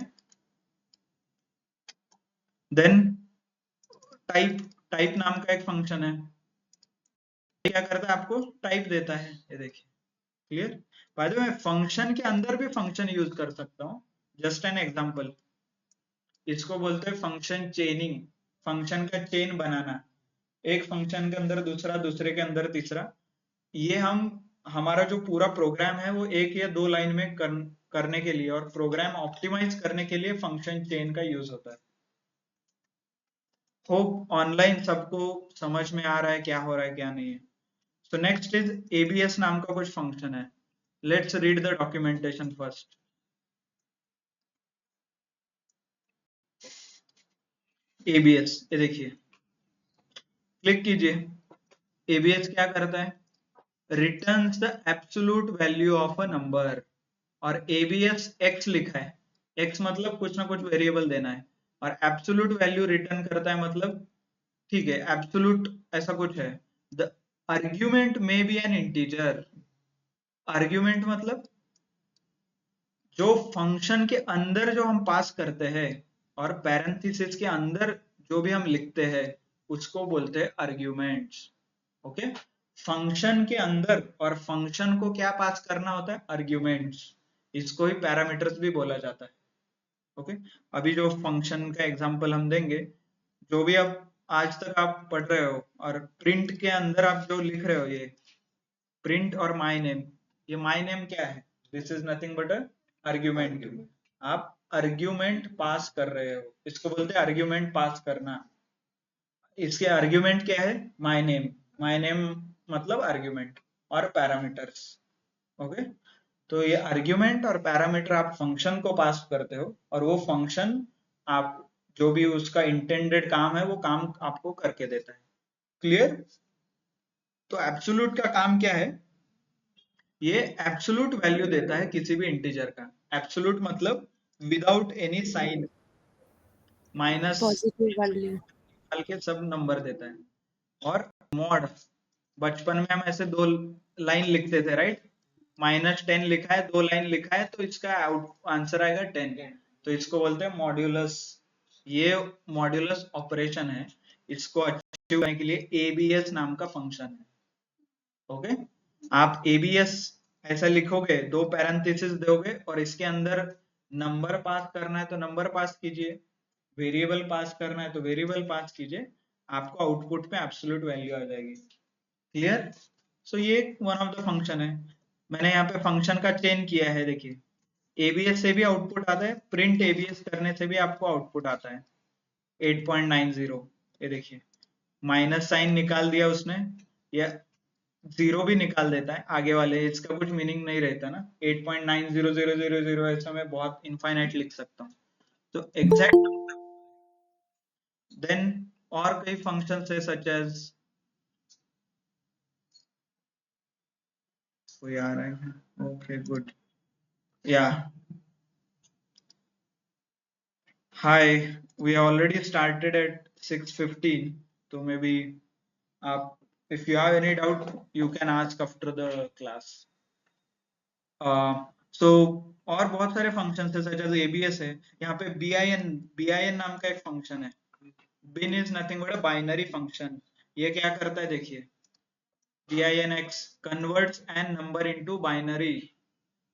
देन टाइप नाम का एक फंक्शन है, क्या करता है? आपको टाइप देता है, ये देखिए, clear? Bye the way, function के अंदर भी फंक्शन यूज कर सकता हूँ। जस्ट एन एग्जांपल, इसको बोलते हैं फंक्शन चेनिंग, फंक्शन का चेन बनाना, एक फंक्शन के अंदर दूसरा, दूसरे के अंदर तीसरा। ये हमारा जो पूरा प्रोग्राम है वो एक या दो लाइन में करने के लिए और प्रोग्राम ऑप्टिमाइज करने के लिए फंक्शन चेन का यूज होता है। होप ऑनलाइन सबको समझ में आ रहा है क्या हो रहा है क्या नहीं है। So next is ABS नाम का कुछ फंक्शन है। Let's read the documentation first। ABS, ये देखिए, क्लिक कीजिए। ABS क्या करता है? Returns the absolute value of a number। और ABS X लिखा है, X मतलब कुछ ना कुछ वेरिएबल देना है, और एब्सोल्यूट वैल्यू रिटर्न करता है, मतलब ठीक है, एब्सोल्यूट ऐसा कुछ है। द आर्ग्यूमेंट में बी एन इंटीजर। आर्ग्यूमेंट मतलब जो फंक्शन के अंदर जो हम पास करते हैं और पैरेंथेसिस के अंदर जो भी हम लिखते हैं उसको बोलते हैं आर्ग्यूमेंट्स। ओके, फंक्शन के अंदर और फंक्शन को क्या पास करना होता है? आर्ग्यूमेंट्स। इसको ही पैरामीटर्स भी बोला जाता है। ओके, अभी जो फंक्शन का एग्जांपल हम देंगे, जो भी अब आज तक आप पढ़ रहे हो, और प्रिंट के अंदर आप जो लिख रहे हो, ये प्रिंट और माय नेम, ये माय नेम क्या है? This is nothing but a argument. आप आर्ग्यूमेंट पास कर रहे हो, इसको बोलते हैं आर्ग्यूमेंट पास करना। इसके आर्ग्यूमेंट क्या है? My name. माय नेम मतलब आर्ग्यूमेंट और पैरामीटर्स। ओके, तो ये आर्ग्यूमेंट और पैरामीटर आप फंक्शन को पास करते हो, और वो फंक्शन आप जो भी उसका इंटेंडेड काम है वो काम आपको करके देता है। क्लियर? तो एब्सोल्यूट का काम क्या है? ये एब्सोल्यूट वैल्यू देता है किसी भी इंटीजर का। एब्सोल्यूट मतलब without any sign, minus positive value. डाल के सब नंबर देता है। और मॉड, बचपन में हम ऐसे दो लाइन लिखते थे, राइट? -10 लिखा है, दो लाइन लिखा है, तो इसका आंसर आएगा 10। तो इसको बोलते हैं मॉड्यूलस। ये मॉड्यूलस ऑपरेशन है, इसको अचीव करने के लिए एबीएस नाम का फंक्शन है। ओके, आप एबीएस ऐसा लिखोगे, दो पैरेंथेसिस दोगे और इसके अंदर नंबर पास करना है तो नंबर पास कीजिए, वेरिएबल पास करना है तो वेरिएबल पास कीजिए, आपको आउटपुट पे एब्सोल्यूट वैल्यू आ जाएगी। क्लियर? सो ये वन ऑफ द फंक्शन है। मैंने यहाँ पे फंक्शन का चेन किया है, देखिए, एबीएस से भी आउटपुट आता है, प्रिंट एबीएस करने से भी आपको आउटपुट आता है 8.90। ये देखिए, माइनस साइन निकाल दिया उसने, या जीरो भी निकाल देता है आगे वाले, इसका कुछ मीनिंग नहीं रहता ना। 8.900000 ऐसा मैं बहुत इनफाइनाइट लिख सकता हूँ, तो एग्जैक्ट। देन और कई फंक्शंस है, सच एज, कोई आ रहा है? ओके, गुड, या हाय, वी ऑलरेडी स्टार्टेड एट 6:15, तो मे बी आप, if you have any doubt you can ask after the class। so और बहुत सारे फंक्शंस है, सच एज एबीएस है। यहाँ पे bin नाम का एक फंक्शन है। bin is nothing but a binary function। ये क्या करता है? देखिए, binx converts an number into binary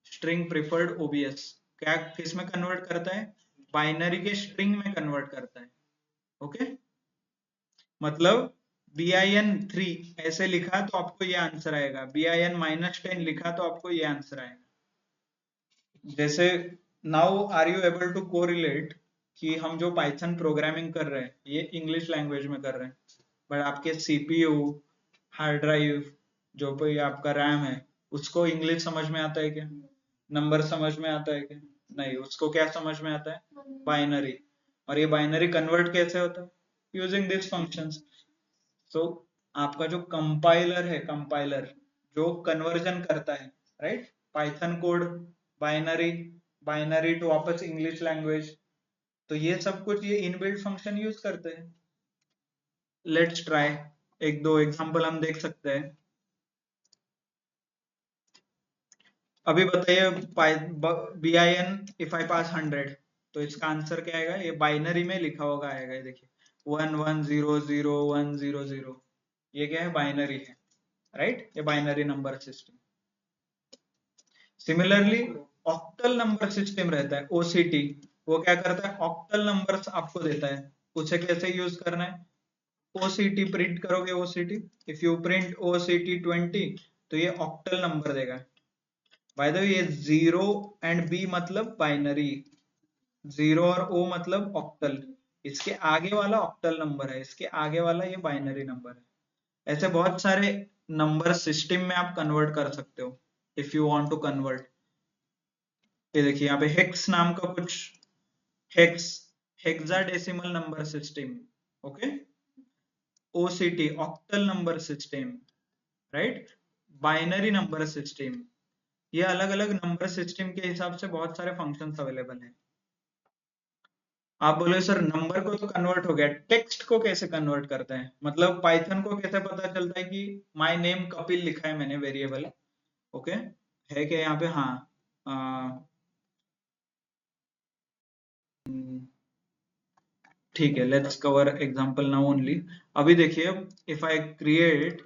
string preferred obs। क्या किस में कन्वर्ट करता है? बाइनरी के स्ट्रिंग में कन्वर्ट करता है। ओके, मतलब bin3 ऐसे लिखा तो आपको ये आंसर आएगा, bin -10 लिखा तो आपको ये आंसर आएगा। जैसे now are you able to correlate कि हम जो पाइथन प्रोग्रामिंग कर रहे हैं ये इंग्लिश लैंग्वेज में कर रहे हैं, बट आपके सीपीयू, हार्ड ड्राइव, जो कोई आपका रैम है, उसको इंग्लिश समझ में आता है क्या? नंबर समझ में आता है क्या? नहीं। उसको क्या समझ में आता है? बाइनरी। और ये बाइनरी कन्वर्ट कैसे होता है? Using this functions. सो आपका जो कंपाइलर है, कंपाइलर जो कन्वर्जन करता है, right, Python code binary, binary to वापस इंग्लिश लैंग्वेज, तो ये सब कुछ ये इनबिल्ट फंक्शन यूज करते हैं। लेट्स ट्राई, एक दो एग्जांपल हम देख सकते हैं। अभी बताइए bin इफ आई पास 100, तो इसका आंसर क्या आएगा? ये बाइनरी में लिखा होगा आएगा, ये देखिए 1100 100, ये क्या है? बाइनरी है, राइट? ये binary number system. Similarly octal number system रहता है, ओसीटी, वो क्या करता है? ऑक्टल नंबर्स आपको देता है, उसे कैसे यूज करना है? ओसीटी प्रिंट करोगे, OCT, if you print OCT 20, तो ये ऑक्टल नंबर देगा। बाय द वे ये 0 एंड बी मतलब बाइनरी, 0 और ओ मतलब ऑक्टल, इसके आगे वाला ऑक्टल नंबर है, इसके आगे वाला ये बाइनरी नंबर है। ऐसे बहुत सारे नंबर सिस्टम में आप कन्वर्ट कर सकते हो if you want to convert. ये देखिए यहाँ पे हेक्स नाम का कुछ, hex, hexadecimal number system, okay, OCT octal number system, right, binary number system, ये अलग अलग नंबर सिस्टम के हिसाब से बहुत सारे फंक्शंस अवेलेबल हैं। आप बोले सर नंबर को तो कन्वर्ट हो गया, टेक्स्ट को कैसे कन्वर्ट करते हैं? मतलब पाइथन को कैसे पता चलता है कि माय नेम कपिल लिखा है मैंने वेरिएबल, ओके, है क्या यहाँ पे? हाँ, ठीक है, let's cover example now only. अभी देखिए, इफ आई क्रिएट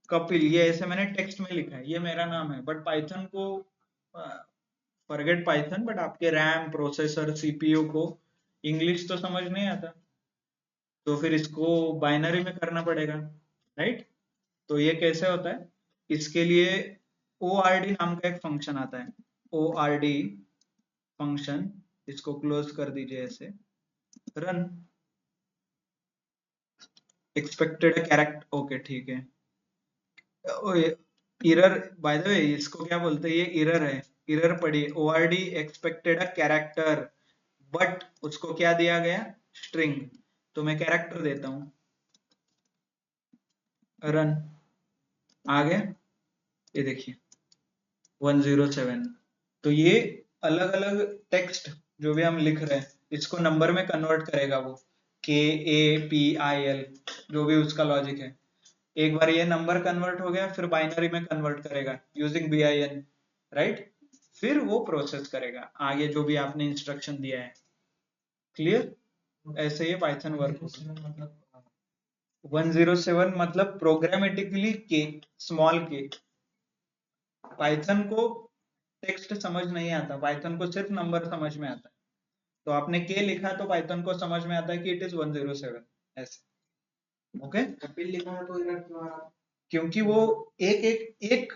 कपिल, ये ऐसे मैंने टेक्स्ट में लिखा है, ये मेरा नाम है, बट पाइथन को फॉरगेट पाइथन, बट आपके रैम, प्रोसेसर, सीपीयू को इंग्लिश तो समझ नहीं आता, तो फिर इसको बाइनरी में करना पड़ेगा, राइट? तो ये कैसे होता है? इसके लिए ORD नाम का एक फंक्शन आता है, ORD फंक्शन, इसको क्लोज कर दीजिए ऐसे, रन, एक्सपेक्टेड कैरेक्टर, ओके ठीक है। एरर, बाय द वे इसको क्या बोलते हैं? ये एरर है, एरर पड़ी, ORD expected a character, but उसको क्या दिया गया? स्ट्रिंग, तो मैं कैरेक्टर देता हूं, रन, आ गया, ये देखिए 107। तो ये अलग अलग टेक्स्ट जो भी हम लिख रहे हैं इसको नंबर में कन्वर्ट करेगा वो, KAPIL, जो भी उसका लॉजिक है। एक बार ये नंबर कन्वर्ट हो गया, फिर बाइनरी में कन्वर्ट करेगा यूजिंग BIN, राइट? फिर वो प्रोसेस करेगा आगे जो भी आपने इंस्ट्रक्शन दिया है। क्लियर? ऐसे ये पाइथन वर्क होता है। 107 मतलब प्रोग्रामेटिकली के, स्मॉल के। पाइथन को टेक्स्ट समझ नहीं आता, पाइथन को सिर्फ नंबर समझ में आता है, तो आपने के लिखा तो पाइथन को समझ में आता है कि इट इज 107, ऐसे, ओके? कपिल लिखा है तो एरर क्यों आ रहा है? क्योंकि वो एक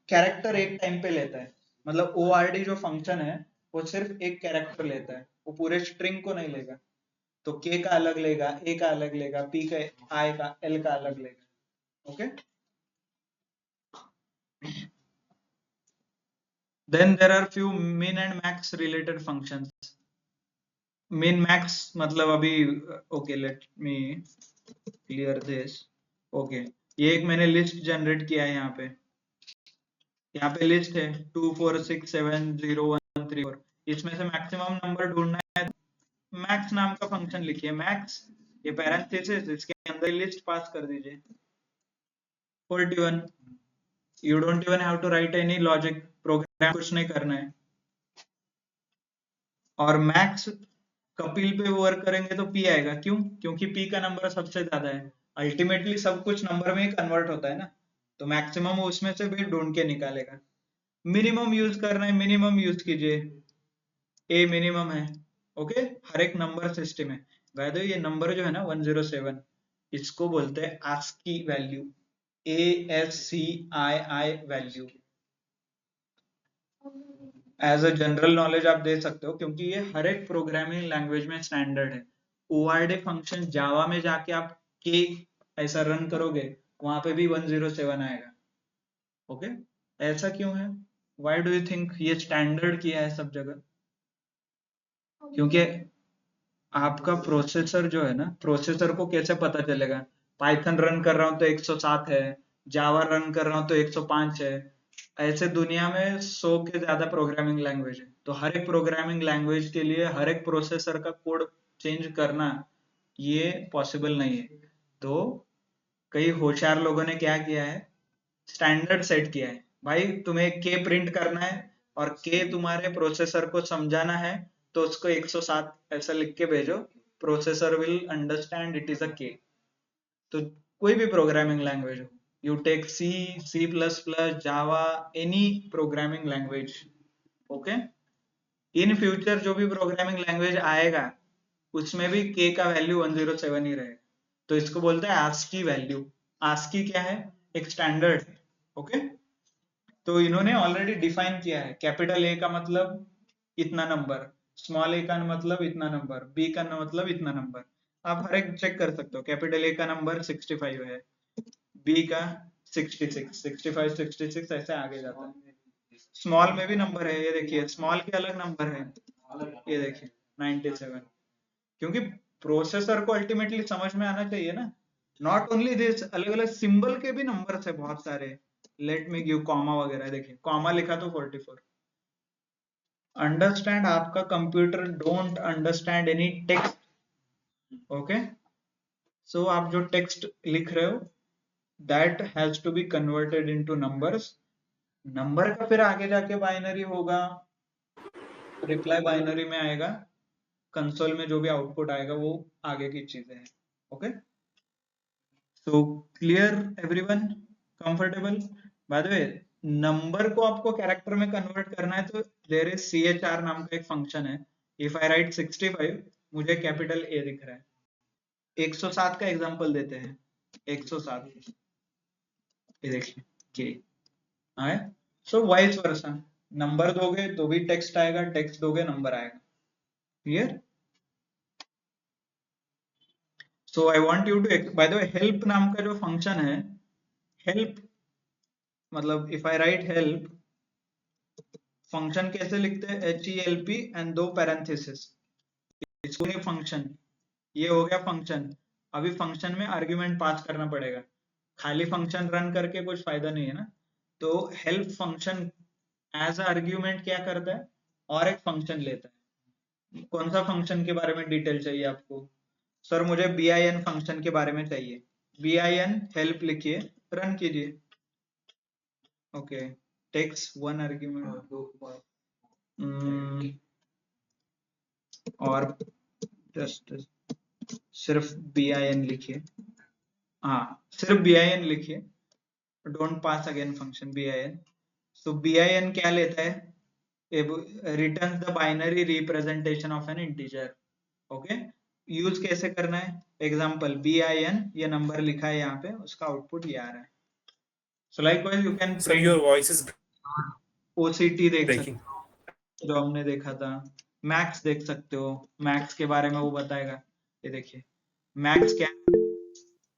कैरेक्टर एक टाइम पे लेता है, मतलब ORD जो फंक्शन है वो सिर्फ एक कैरेक्टर लेता है, वो पूरे स्ट्रिंग को नहीं लेगा, तो के का अलग लेगा, ए का अलग लेगा, पी का, आई का, एल का अलग लेगा, okay? Then there are few min and max related functions. Min max मतलब अभी, okay, let me clear this. Okay, ये एक मैंने लिस्ट जनरेट किया है यहाँ पे लिस्ट है 2 4 6 7 0 1 3 4, इसमें से मैक्सिमम नंबर ढूंढना है, मैक्स नाम का फंक्शन लिखिए, मैक्स, ये पैरेंथेसिस, इसके अंदर लिस्ट पास कर दीजिए 41। You don't even have to write any logic, program कुछ नहीं करना है। और मैक्स कपिल पे वर्क करेंगे तो P आएगा, क्यों? क्योंकि P का नंबर सबसे ज्यादा है, अल्टीमेटली सब कुछ नंबर में ही कन्वर्ट होता है ना, तो मैक्सिमम उसमें से भी ढूंढ के निकालेगा। मिनिमम यूज करना है, मिनिमम यूज कीजिए, ए मिनिमम है, ओके? हर एक नंबर सिस्टम है। बाय द वे ये नंबर जो है ना 107, इसको बोलते हैं ASCII value, ASCII value, as a general knowledge आप दे सकते हो, क्योंकि ये हर एक प्रोग्रामिंग लैंग्वेज में स्टैंडर्ड है। ORD फंक्शन जावा में जाके आप के ऐसा रन करोगे, वहां पे भी 107 आएगा। ओके, ऐसा क्यों है? व्हाई डू यू थिंक ये स्टैंडर्ड किया है सब जगह? क्योंकि आपका प्रोसेसर जो है ना, प्रोसेसर को कैसे पता चलेगा पाइथन रन कर रहा हूं तो 107 है, जावा रन कर रहा हूं तो 105 है। ऐसे दुनिया में 100 के ज्यादा प्रोग्रामिंग लैंग्वेज है, तो हर एक प्रोग्रामिंग लैंग्वेज के लिए हर एक प्रोसेसर का कोड चेंज करना ये पॉसिबल नहीं है। तो कई होशियार लोगों ने क्या किया है, स्टैंडर्ड सेट किया है। भाई तुम्हें के प्रिंट करना है और के तुम्हारे प्रोसेसर को समझाना है, तो उसको 107 ऐसा लिख के भेजो, processor will understand it is a के। तो कोई भी प्रोग्रामिंग लैंग्वेज हो, you take C, C++, Java, any programming language. Okay, in future जो भी प्रोग्रामिंग लैंग्वेज आएगा उसमें भी के का वैल्यू 107 ही रहेगा। तो इसको बोलते हैं ASCII वैल्यू। ASCII क्या है? एक स्टैंडर्ड है। ओके, तो इन्होंने ऑलरेडी डिफाइन किया है, कैपिटल ए का मतलब इतना नंबर, स्मॉल ए का मतलब इतना नंबर, बी का मतलब इतना नंबर। आप हर एक चेक कर सकते हो, कैपिटल ए का नंबर 65 है, बी का 66, 65, 66 ऐसे आगे जाता है। स्मॉल में भी नंबर है, ये देखिए स्मॉल के अलग नंबर है, ये देखिए 97। क्योंकि प्रोसेसर को अल्टीमेटली समझ में आना चाहिए ना। नॉट ओनली दिस, अलग अलग सिंबल के भी नंबर है बहुत सारे। लेट मी गिव कॉमा वगैरह, देखिए कॉमा लिखा तो 44। अंडरस्टैंड आपका computer don't understand any text. Okay, so आप जो टेक्स्ट लिख रहे हो that has to be converted into numbers. Number का फिर आगे जाके बाइनरी होगा, रिप्लाई बाइनरी में आएगा, कंसोल में जो भी आउटपुट आएगा वो आगे की चीजें हैं। Okay, so clear everyone, comfortable? Bye the way, number को आपको कैरेक्टर में कन्वर्ट करना है तो देयर इज CHR नाम का एक फंक्शन है। इफ आई राइट 65, मुझे कैपिटल ए दिख रहा है। 107 का एग्जांपल देते हैं, 107, ये देखिए के आए। सो वाइस वर्सा, नंबर दोगे तो भी टेक्स्ट आएगा, टेक्स्ट दोगे नंबर आएगा। Clear? So I want you to, by the way help नाम का जो फंक्शन है, हेल्प मतलब if I write help, function कैसे लिखते हैं? HELP एंड दो पैरेंथेसिस, इसको ये फंक्शन, ये हो गया फंक्शन। अभी फंक्शन में आर्ग्यूमेंट पास करना पड़ेगा, खाली फंक्शन रन करके कुछ फायदा नहीं है ना। तो हेल्प फंक्शन एज आर्ग्यूमेंट क्या करता है, और एक फंक्शन लेता है। कौन सा फंक्शन के बारे में डिटेल चाहिए आपको? सर मुझे bin फंक्शन के बारे में चाहिए। bin हेल्प लिखिए, रन कीजिए। ओके, टेक्स वन आर्ग्यूमेंट और जस्ट सिर्फ bin लिखिए, हाँ सिर्फ bin लिखिए, don't pass again function bin। तो bin क्या लेता है? Return the binary representation of N integer. Okay, use कैसे करना है? एग्जांपल bin, ये नंबर लिखा है यहाँ पे, उसका आउटपुट ये आ रहा है। सो likewise you can Sir, your voice is OCT देख सकते breaking. हो, जो हमने देखा था। मैक्स देख सकते हो, मैक्स के बारे में वो बताएगा। ये देखिए मैक्स क्या,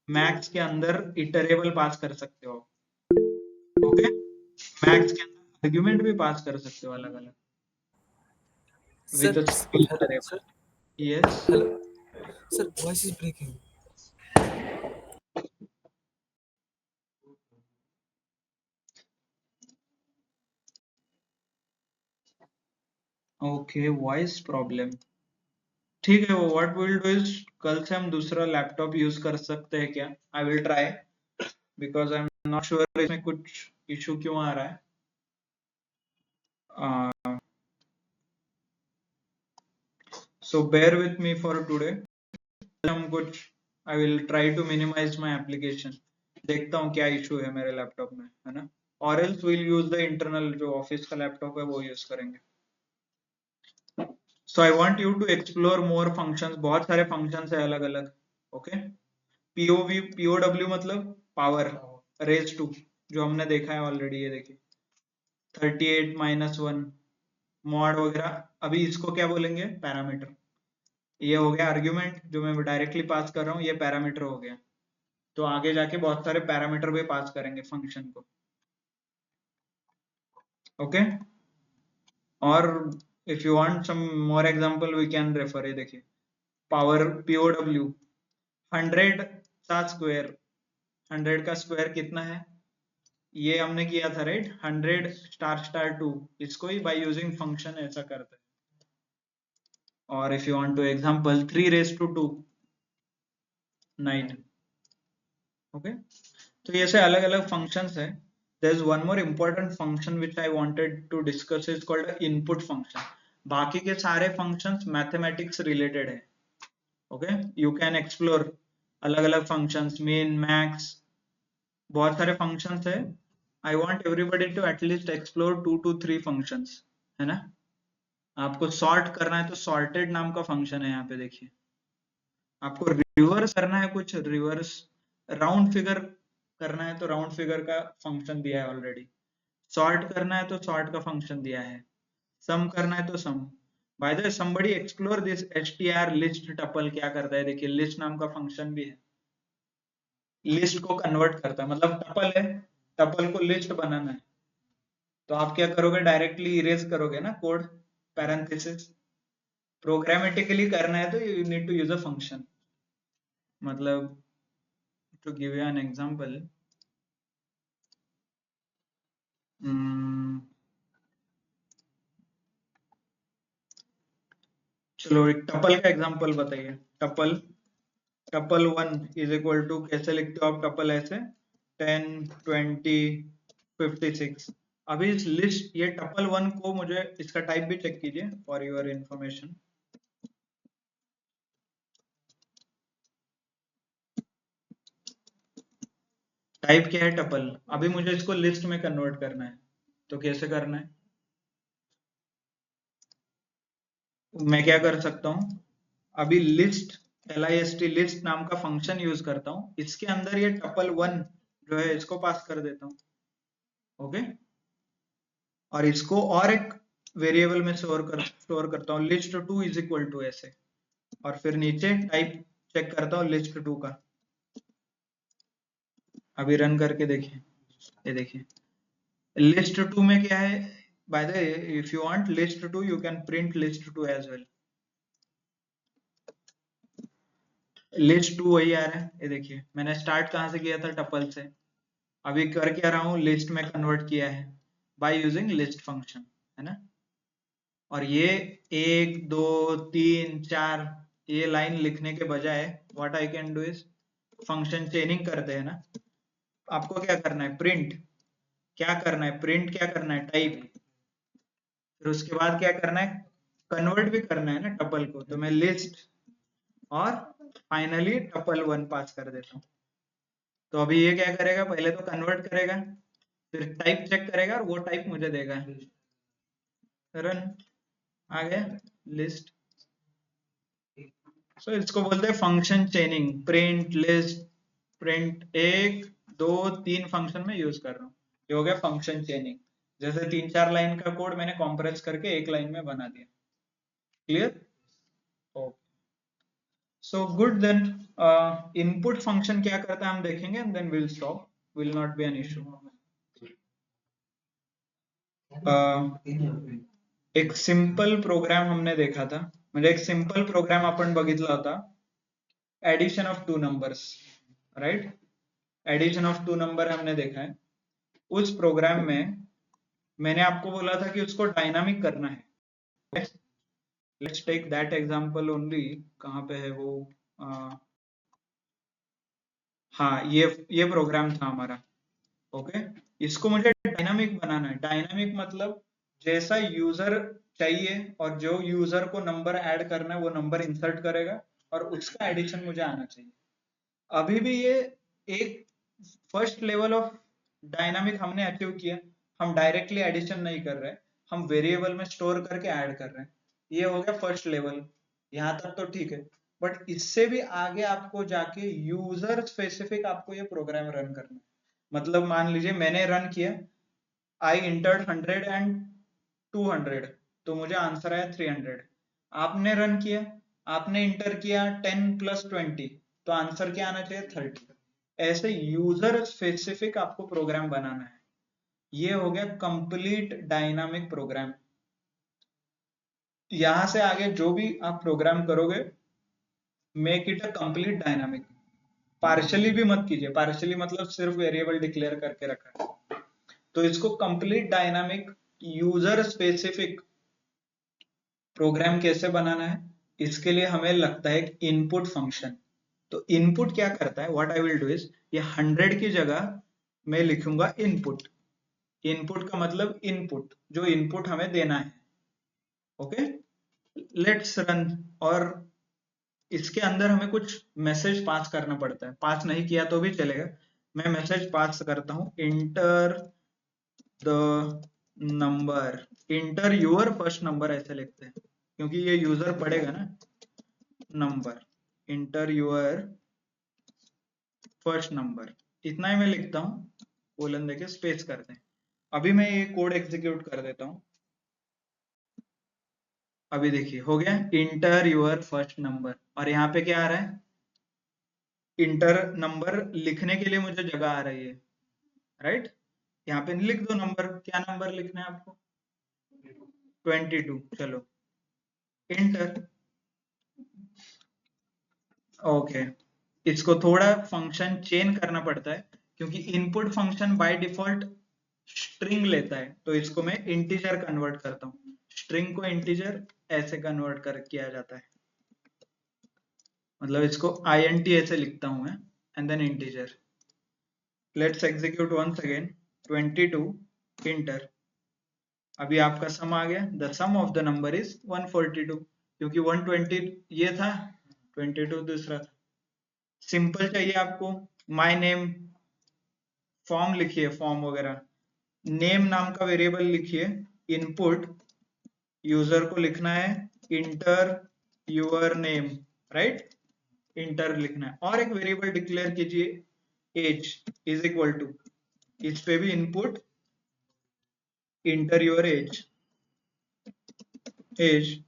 मैक्स के अंदर इटरेबल पास कर सकते हो। ओके, मैक्स के अंदर आर्ग्यूमेंट भी पास कर सकते हो अलग अलग Sir, with hello, sir, yes. hello. Sir, voice is breaking. Okay, voice problem, ठीक है। वो व्हाट विल डू इज, कल से हम दूसरा लैपटॉप यूज कर सकते हैं क्या? I will try, because I am not sure इसमें कुछ इशू क्यों आ रहा है। So bear with me for today. हम कुछ, I will try to minimise my application, देखता हूँ क्या इशू है मेरे लैपटॉप में, है ना। और else will use the internal जो ऑफिस का लैपटॉप है वो यूज करेंगे। So I want you to explore more functions, बहुत सारे फंक्शंस है अलग अलग। ओके, POW मतलब पावर रेज टू, जो हमने देखा है ऑलरेडी। ये देखिए 38 - 1, मॉड वगैरह। अभी इसको क्या बोलेंगे? पैरामीटर। ये हो गया आर्ग्यूमेंट जो मैं डायरेक्टली पास कर रहा हूँ, ये पैरामीटर हो गया। तो आगे जाके बहुत सारे पैरामीटर भी पास करेंगे फंक्शन को। ओके, और if you want some more example we can refer. ये देखिए पावर POW 100 का स्क्वायर, 100 का स्क्वायर कितना है? ये हमने किया था राइट, 100 स्टार स्टार 2, इसको ही बाय यूजिंग फंक्शन ऐसा करते हैं। और if you want to example 3 raised to 2 9। Okay, तो ये से अलग अलग फंक्शंस है। There is one more important function which I wanted to discuss is called input function। बाकी के सारे फंक्शंस मैथमेटिक्स रिलेटेड है। ओके, यू कैन एक्सप्लोर अलग अलग फंक्शंस, मीन, मैक्स, बहुत सारे फंक्शंस है। I want everybody to at least explore 2 to 3 functions, है ना। आपको सॉर्ट करना है तो सॉर्टेड नाम का फंक्शन है यहाँ पे देखिए। आपको रिवर्स करना है कुछ, रिवर्स राउंड फिगर करना है तो राउंड फिगर का फंक्शन दिया है ऑलरेडी। सॉर्ट करना है तो सॉर्ट का फंक्शन दिया है। सम करना है तो sum. By the way somebody explore this str list tuple क्या करता है? देखिए लिस्ट नाम का फंक्शन भी है, लिस्ट को कन्वर्ट करता है। मतलब टपल है, टपल को लिस्ट बनाना है तो आप क्या करोगे? डायरेक्टली इरेज करोगे ना कोड, पैरेंथेसिस। प्रोग्रामेटिकली करना है तो you need to use a function. मतलब to give you an example, चलो एक टपल का एग्जांपल बताइए। Tuple, tuple 1 is equal to कैसे लिखते हो आप टपल? ऐसे 10 20 56। अभी इस लिस्ट, ये टपल 1 को मुझे इसका टाइप भी चेक कीजिए फॉर योर इंफॉर्मेशन। टाइप क्या है? टपल। अभी मुझे इसको लिस्ट में कन्वर्ट करना है तो कैसे करना है? मैं क्या कर सकता हूं? अभी लिस्ट, list लिस्ट नाम का फंक्शन यूज करता हूं, इसके अंदर ये टपल 1 जो है इसको पास कर देता हूं। ओके, और इसको और एक वेरिएबल में स्टोर करता हूं, लिस्ट 2 इज इक्वल टू ऐसे, और फिर नीचे टाइप चेक करता हूं लिस्ट 2 का। अभी रन करके देखिए, ये देखिए लिस्ट 2 में क्या है? By the way if you want list 2 you can print list 2 as well. List 2 वही आ रहा है, ये देखिए मैंने स्टार्ट कहां से किया था? टपल से। अभी कर क्या रहा हूं? लिस्ट में कन्वर्ट किया है बाय यूजिंग लिस्ट फंक्शन, है ना। और ये 1 2 3 4 ये लाइन लिखने के बजाय what I can do is function चेनिंग करते हैं ना। आपको क्या करना है? प्रिंट क्या करना है? प्रिंट क्या करना है? टाइप। फिर उसके बाद क्या करना है? कन्वर्ट भी करना है ना टपल को। तो मैं लिस्ट और फाइनली टपल 1 पास कर देता हूँ। तो अभी ये क्या करेगा? पहले तो कन्वर्ट करेगा, फिर टाइप चेक करेगा और वो टाइप मुझे देगा। रन, आ गया लिस्ट। सो इसको बोलते हैं function चेनिंग। Print, list, print 1 2 3 function में यूज कर रहा हूँ। ये हो गया फंक्शन चेनिंग। जैसे 3-4 लाइन का कोड मैंने कॉम्प्रेस करके एक लाइन में बना दिया। Clear? Okay, so good. Then input function क्या करता है हम देखेंगे and then will stop, will not be an issue. एक सिंपल प्रोग्राम हमने देखा था, म्हणजे एक सिंपल प्रोग्राम आपण बघितला होता, addition of 2 numbers, right. Addition of 2 number हमने देखा है। उस प्रोग्राम में मैंने आपको बोला था कि उसको डायनामिक करना है। Let's take that example only. कहाँ पे है वो? हाँ, ये प्रोग्राम था हमारा। ओके, इसको मुझे डायनामिक बनाना है। डायनामिक मतलब जैसा यूजर चाहिए और जो यूजर को नंबर ऐड करना है वो नंबर इंसर्ट करेगा और उसका एडिशन मुझे आना चाहिए। अभी भी ये एक फर्स्ट लेवल ऑफ डायनामिक हमने अचीव किया। हम डायरेक्टली एडिशन नहीं कर रहे, हम वेरिएबल में स्टोर करके ऐड कर रहे हैं। ये हो गया फर्स्ट लेवल। यहाँ तक तो ठीक है, बट इससे भी आगे आपको जाके यूजर स्पेसिफिक आपको ये प्रोग्राम रन करना है। मतलब मान लीजिए मैंने रन किया, आई इंटर्ड 100 and 200, तो मुझे आंसर आया 300। आपने रन किया, आपने इंटर किया 10 + 20, तो आंसर क्या आना चाहिए? 30। ऐसे यूजर स्पेसिफिक आपको प्रोग्राम बनाना है। ये हो गया कंप्लीट डायनामिक प्रोग्राम। यहां से आगे जो भी आप प्रोग्राम करोगे, make it a complete dynamic. Partially भी मत कीजिए, पार्शियली मतलब सिर्फ वेरिएबल डिक्लेयर करके रखा है। तो इसको complete dynamic user specific programme कैसे बनाना है, इसके लिए हमें लगता है इनपुट फंक्शन। तो इनपुट क्या करता है, what I will do is, ये 100 की जगह मैं लिखूंगा इनपुट। इनपुट का मतलब इनपुट, जो इनपुट हमें देना है। Okay, let's run. और इसके अंदर हमें कुछ मैसेज पास करना पड़ता है, पास नहीं किया तो भी चलेगा। मैं मैसेज पास करता हूं, enter the number, inter your first number ऐसे लिखते हैं क्योंकि ये यूजर पढ़ेगा ना number, inter your first number. इतना ही मैं लिखता हूं, कोलन देके स्पेस करते हैं। अभी मैं ये कोड एग्जीक्यूट कर देता हूं। अभी देखिए हो गया, इंटर योर फर्स्ट नंबर। और यहाँ पे क्या आ रहा है, इंटर नंबर लिखने के लिए मुझे जगह आ रही है, राइट। यहाँ पे लिख दो नंबर, क्या नंबर लिखना है आपको? 22। चलो इंटर। ओके, इसको थोड़ा फंक्शन चेंज करना पड़ता है क्योंकि input function by default string लेता है, तो इसको मैं इंटीजर कन्वर्ट करता हूँ। स्ट्रिंग को इंटीजर ऐसे कन्वर्ट कर किया जाता है, मतलब इसको int ऐसे लिखता हूं मैं, and then integer. Let's execute once again, 22 enter. अभी आपका सम आ गया, the sum of the number is 142, क्योंकि 120 ये था, 22 दूसरा था। सिंपल चाहिए आपको, माय नेम, फॉर्म लिखिए, फॉर्म वगैरह, नेम नाम का वेरिएबल लिखिए, इनपुट यूजर को लिखना है enter your name, right, enter लिखना है। और एक वेरिएबल डिक्लेयर कीजिए एज इज इक्वल टू, इस पे भी input enter your age, age.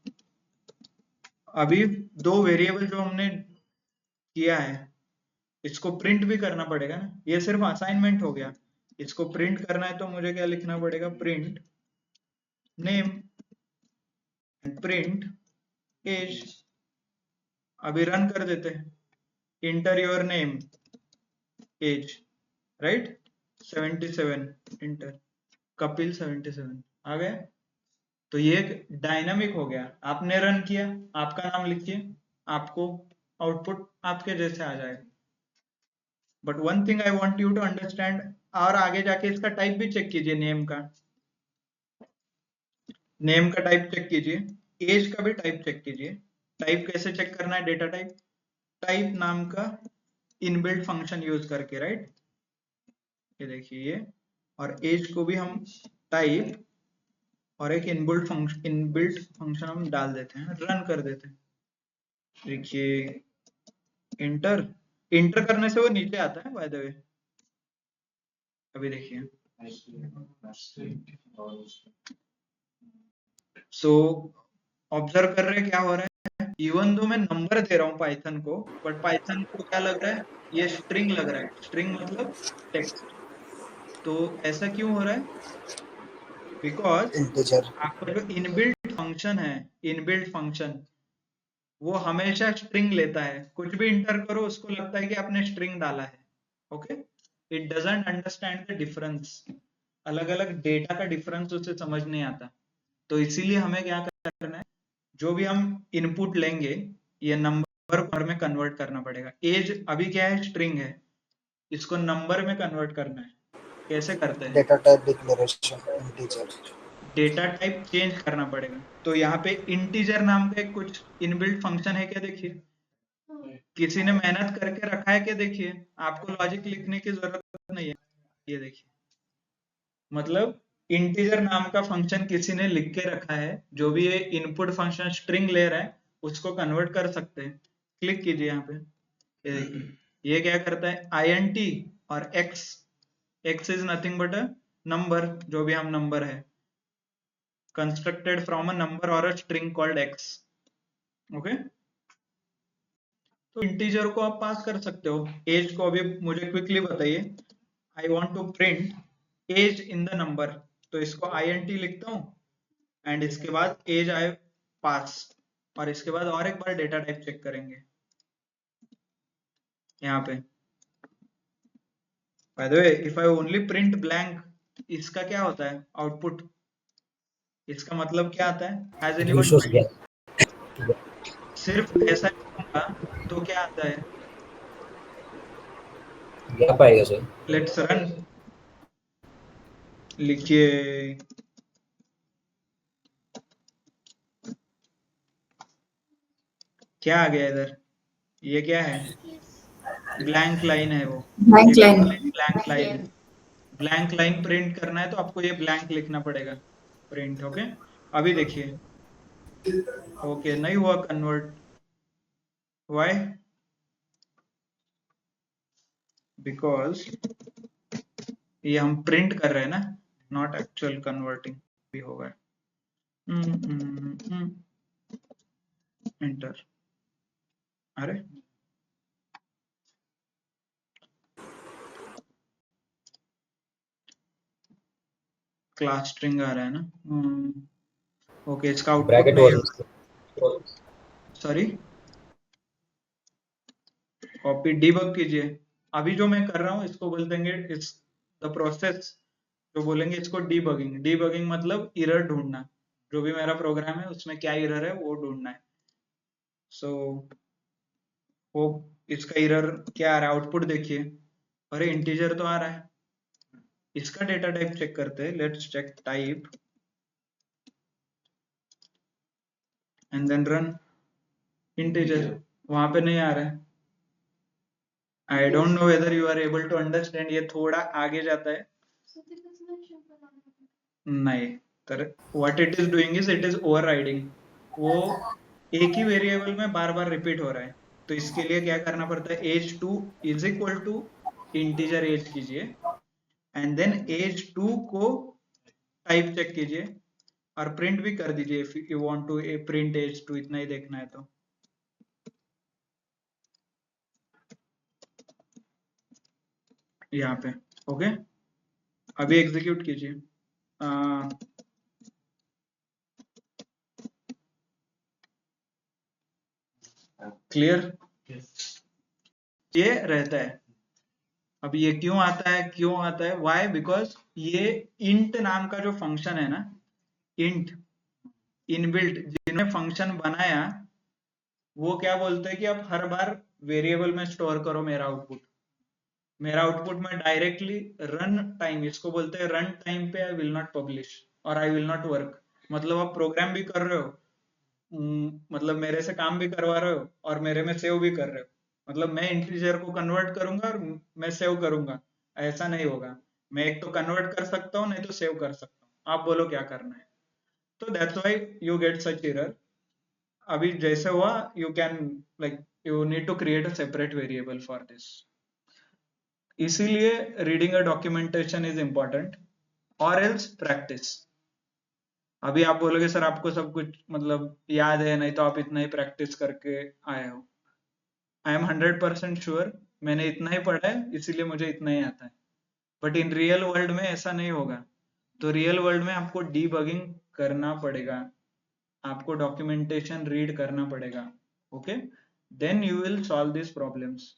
अभी दो वेरिएबल जो हमने किया है, इसको प्रिंट भी करना पड़ेगा ना, ये सिर्फ असाइनमेंट हो गया। इसको प्रिंट करना है तो मुझे क्या लिखना पड़ेगा, print name and print age. अभी रन कर देते हैं, enter your name age, right, 77 enter, Kapil 77 आ गया। तो ये एक डायनामिक हो गया। आपने रन किया, आपका नाम लिखिए, आपको आउटपुट आपके जैसे आ जाएगा। But one thing I want you to understand, और आगे जाके इसका टाइप भी चेक कीजिए, नेम का, नेम का टाइप चेक कीजिए, एज का भी टाइप चेक कीजिए। टाइप कैसे चेक करना है, डेटा टाइप, टाइप नाम का इनबिल्ट फंक्शन यूज करके, राइट। ये देखिए ये, और एज को भी हम टाइप और एक इनबिल्ट फंक्शन हम डाल देते हैं, रन कर देते हैं। देखिए इंटर, इंटर करने से वो नीचे आता है बाय द वे। अभी देखिए, सो ऑब्जर्व कर रहे हैं क्या हो रहा है। इवन दो मैं नंबर दे रहा हूँ पाइथन को, बट पाइथन को क्या लग रहा है, ये स्ट्रिंग लग रहा है। स्ट्रिंग मतलब टेक्स्ट। तो ऐसा क्यों हो रहा है, बिकॉज integer आपका जो इनबिल्ट फंक्शन है, इनबिल्ट फंक्शन वो हमेशा स्ट्रिंग लेता है। कुछ भी इंटर करो उसको लगता है कि आपने स्ट्रिंग डाला है। Okay, it doesn't understand the difference, अलग अलग डेटा का डिफरेंस उसे समझ नहीं आता। तो इसीलिए हमें क्या करना है, जो भी हम इनपुट लेंगे ये नंबर को में कन्वर्ट करना पड़ेगा। एज अभी क्या है, स्ट्रिंग है, इसको नंबर में कन्वर्ट करना है। कैसे करते हैं, data type declaration integer data type change करना पड़ेगा। तो यहाँ पे इंटीजर नाम का एक कुछ इनबिल्ट फंक्शन है क्या, देखिए किसी ने मेहनत करके रखा है क्या, देखिए आपको लॉजिक लिखने की जरूरत नहीं है। ये देखिए, मतलब इंटीजर नाम का फंक्शन किसी ने लिख के रखा है, जो भी ये इनपुट फंक्शन स्ट्रिंग ले रहा है उसको कन्वर्ट कर सकते हैं। क्लिक कीजिए यहाँ पे, ये देखिए ये क्या करता है, int और x, x is nothing but a number, जो भी हम नंबर है, constructed from a number or a string called x. Okay तो इंटीजर को आप पास कर सकते हो. एज को अभी मुझे क्विकली बताइए. I want to print age in the number, तो इसको int लिखता हूं एंड इसके बाद एज आई पास, और इसके बाद और एक बार डेटा टाइप चेक करेंगे यहाँ पे. Bye the way if I only print blank, इसका क्या होता है आउटपुट? इसका मतलब क्या आता है? हैज एनीवन सिर्फ ऐसा लिखूंगा तो क्या आता है? गैप आएगा सर. Let's run. लिखिए क्या आ गया इधर? ये क्या है? ब्लैंक लाइन है. वो Blank line. Blank line. Blank line print करना है तो आपको ये ब्लैंक लिखना पड़ेगा. प्रिंट. ओके अभी देखिए. ओके नहीं हुआ कन्वर्ट. व्हाई? बिकॉज ये हम प्रिंट कर रहे हैं ना, नॉट एक्चुअल कन्वर्टिंग. भी होगा. एंटर. अरे क्लास स्ट्रिंग आ रहा है ना. ओके इसका bracket output. Sorry copy debug कीजिए. अभी जो मैं कर रहा हूँ इसको बोल देंगे इट्स द प्रोसेस, जो बोलेंगे इसको डीबगिंग. डीबगिंग मतलब एरर ढूंढना. जो भी मेरा प्रोग्राम है उसमें क्या एरर है वो ढूंढना है. सो वो इसका एरर क्या आ रहा है? आउटपुट देखिए. अरे इंटीजर तो आ रहा है. इसका डेटा टाइप चेक करते हैं. Let's check type and then run. Integer वहां पे नहीं आ रहा है. I don't know whether you are able to understand. ये थोड़ा आगे जाता है. नहीं तर what it is doing is it is overriding. वो एक ही वेरिएबल में बार बार रिपीट हो रहा है. तो इसके लिए क्या करना पड़ता है? Age 2 is equal to integer age कीजिए एंड देन एज 2 को टाइप चेक कीजिए और प्रिंट भी कर दीजिए if you want to print age 2. इतना ही देखना है तो. यहाँ पे ओके अभी एग्जीक्यूट कीजिए. क्लियर? ये रहता है. अब ये क्यों आता है? क्यों आता है? वाई? बिकॉज ये इंट नाम का जो फंक्शन है ना, इंट इनबिल्ट जिन्होंने फंक्शन बनाया वो क्या बोलते हैं कि अब हर बार वेरिएबल में स्टोर करो मेरा आउटपुट. मेरा आउटपुट में डायरेक्टली रन टाइम, इसको बोलते हैं रन टाइम पे आई विल नॉट पब्लिश और आई विल नॉट वर्क. मतलब आप प्रोग्राम भी कर रहे हो, मतलब मेरे से काम भी करवा रहे हो और मेरे में सेव भी कर रहे हो. मतलब मैं इंटीजर को कन्वर्ट करूंगा और मैं सेव करूंगा. ऐसा नहीं होगा. मैं एक तो कन्वर्ट कर सकता हूँ नहीं तो सेव कर सकता हूँ. आप बोलो क्या करना है. तो that's why you get such error. अभी जैसे हुआ you can like you need to create a separate variable for this. इसीलिए reading a documentation is important और एल्स प्रैक्टिस. अभी आप बोलोगे सर आपको सब कुछ मतलब याद है, नहीं तो आप इतना ही प्रैक्टिस करके आए हो. आई एम 100% श्योर मैंने इतना ही पढ़ा है इसीलिए मुझे इतना ही आता है. बट इन रियल वर्ल्ड में ऐसा नहीं होगा. तो रियल वर्ल्ड में आपको डीबगिंग करना पड़ेगा. आपको डॉक्यूमेंटेशन रीड करना पड़ेगा. Okay then you will solve this problems.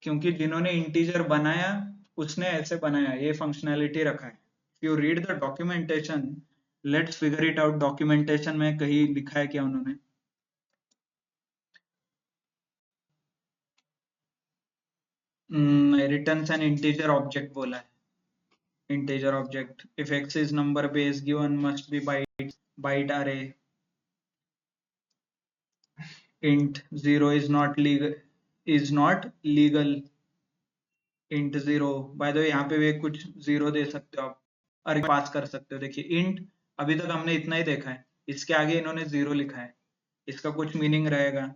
क्योंकि जिन्होंने इंटीजर बनाया उसने ऐसे बनाया, ये फंक्शनैलिटी रखा है. You read the documentation. Let's figure it out. Documentation में कहीं लिखा है क्या उन्होंने? रिटर्न्स एन इंटीजर ऑब्जेक्ट बोला है. Integer object if x is number base given must be byte array. int 0 is not legal. int 0 by the way यहाँ पे भी कुछ 0 दे सकते हो आप और पास कर सकते हो. देखिए int अभी तक हमने इतना ही देखा है, इसके आगे इन्होंने 0 लिखा है. इसका कुछ मीनिंग रहेगा.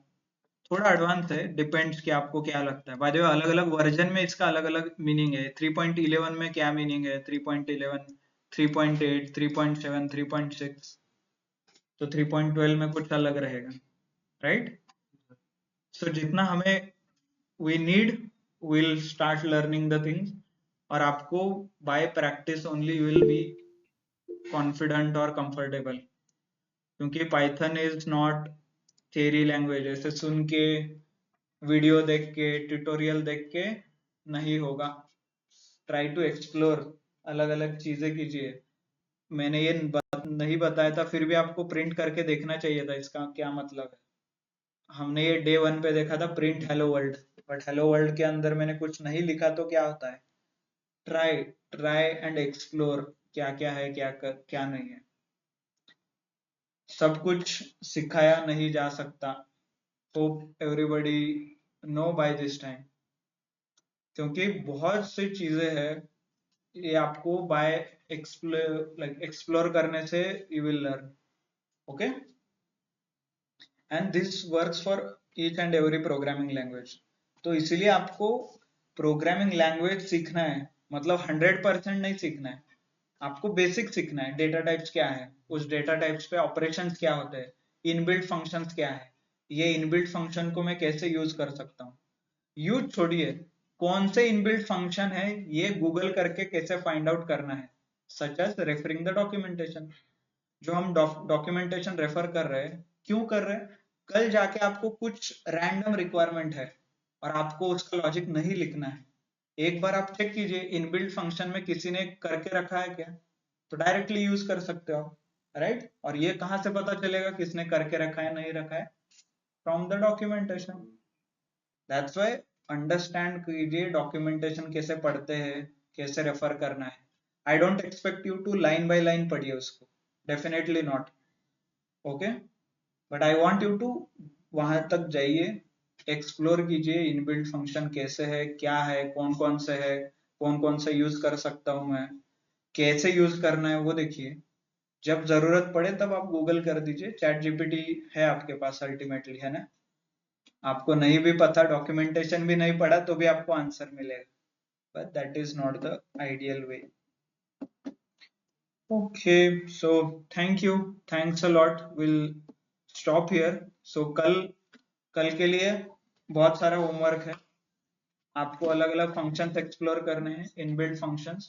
थोड़ा एडवांस है, डिपेंड्स कि आपको क्या लगता है. बाय द वे अलग अलग वर्जन में इसका अलग अलग मीनिंग है. 3.11 में क्या मीनिंग है, 3.11 3.8, 3.7, 3.6, तो 3.12 में कुछ अलग रहेगा, राइट? सो जितना हमें we need, we'll start learning the things, और आपको by practice only you will be confident और comfortable, क्योंकि Python is not theory language, ऐसे सुन के वीडियो देख के ट्यूटोरियल देख के नहीं होगा। ट्राई टू एक्सप्लोर, अलग अलग चीजें कीजिए। मैंने ये नहीं बताया था, फिर भी आपको प्रिंट करके देखना चाहिए था इसका क्या मतलब है। हमने ये डे 1 पे देखा था print hello world, but hello world के अंदर मैंने कुछ नहीं लिखा तो क्या होता है? ट्राई एंड एक्सप्लोर, क्या क्या है क्या नहीं है। सब कुछ सिखाया नहीं जा सकता। Hope everybody know by this time, क्योंकि बहुत सी चीजें हैं ये आपको बाय एक्सप्लोर करने से you will learn, okay? And this works for each and every programming language. तो इसीलिए आपको प्रोग्रामिंग लैंग्वेज सीखना है, मतलब 100% नहीं सीखना है, आपको बेसिक सीखना है। डेटा टाइप्स क्या है, उस डेटा टाइप्स पे ऑपरेशंस क्या होते हैं, इनबिल्ट फंक्शंस क्या है, ये इनबिल्ट फंक्शन को मैं कैसे यूज कर सकता हूँ। यूज छोड़िए, कौन से इनबिल्ट फंक्शन है ये गूगल करके कैसे फाइंड आउट करना है, such as referring the documentation. जो हम डॉक्यूमेंटेशन रेफर कर रहे हैं, क्यों कर रहे हैं? कल जाके आपको कुछ रैंडम रिक्वायरमेंट है और आपको उसका लॉजिक नहीं लिखना है, एक बार आप चेक कीजिए इनबिल्ट फंक्शन में किसी ने करके रखा है क्या, तो डायरेक्टली यूज कर सकते हो, राइट? और ये कहाँ से पता चलेगा किसने करके रखा है नहीं रखा है? From the documentation. That's why understand कीजिए डॉक्यूमेंटेशन कैसे पढ़ते हैं, कैसे रेफर करना है। I don't expect you to line by line पढ़िए उसको, definitely not, okay? But I want you to वहां तक जाइए, एक्सप्लोर कीजिए इनबिल्ट फंक्शन कैसे है, क्या है, कौन कौन से है, कौन कौन से यूज कर सकता हूं मैं, कैसे यूज करना है वो देखिए। जब जरूरत पड़े तब आप गूगल कर दीजिए, चैट जीपीटी है आपके पास अल्टीमेटली, है ना? आपको नहीं भी पता, डॉक्यूमेंटेशन भी नहीं पढ़ा तो भी आपको आंसर मिलेगा, but that is not the ideal way. Okay, so thanks a lot, we'll stop here. So कल के लिए बहुत सारा होमवर्क है, आपको अलग अलग फंक्शंस एक्सप्लोर करने हैं, inbuilt functions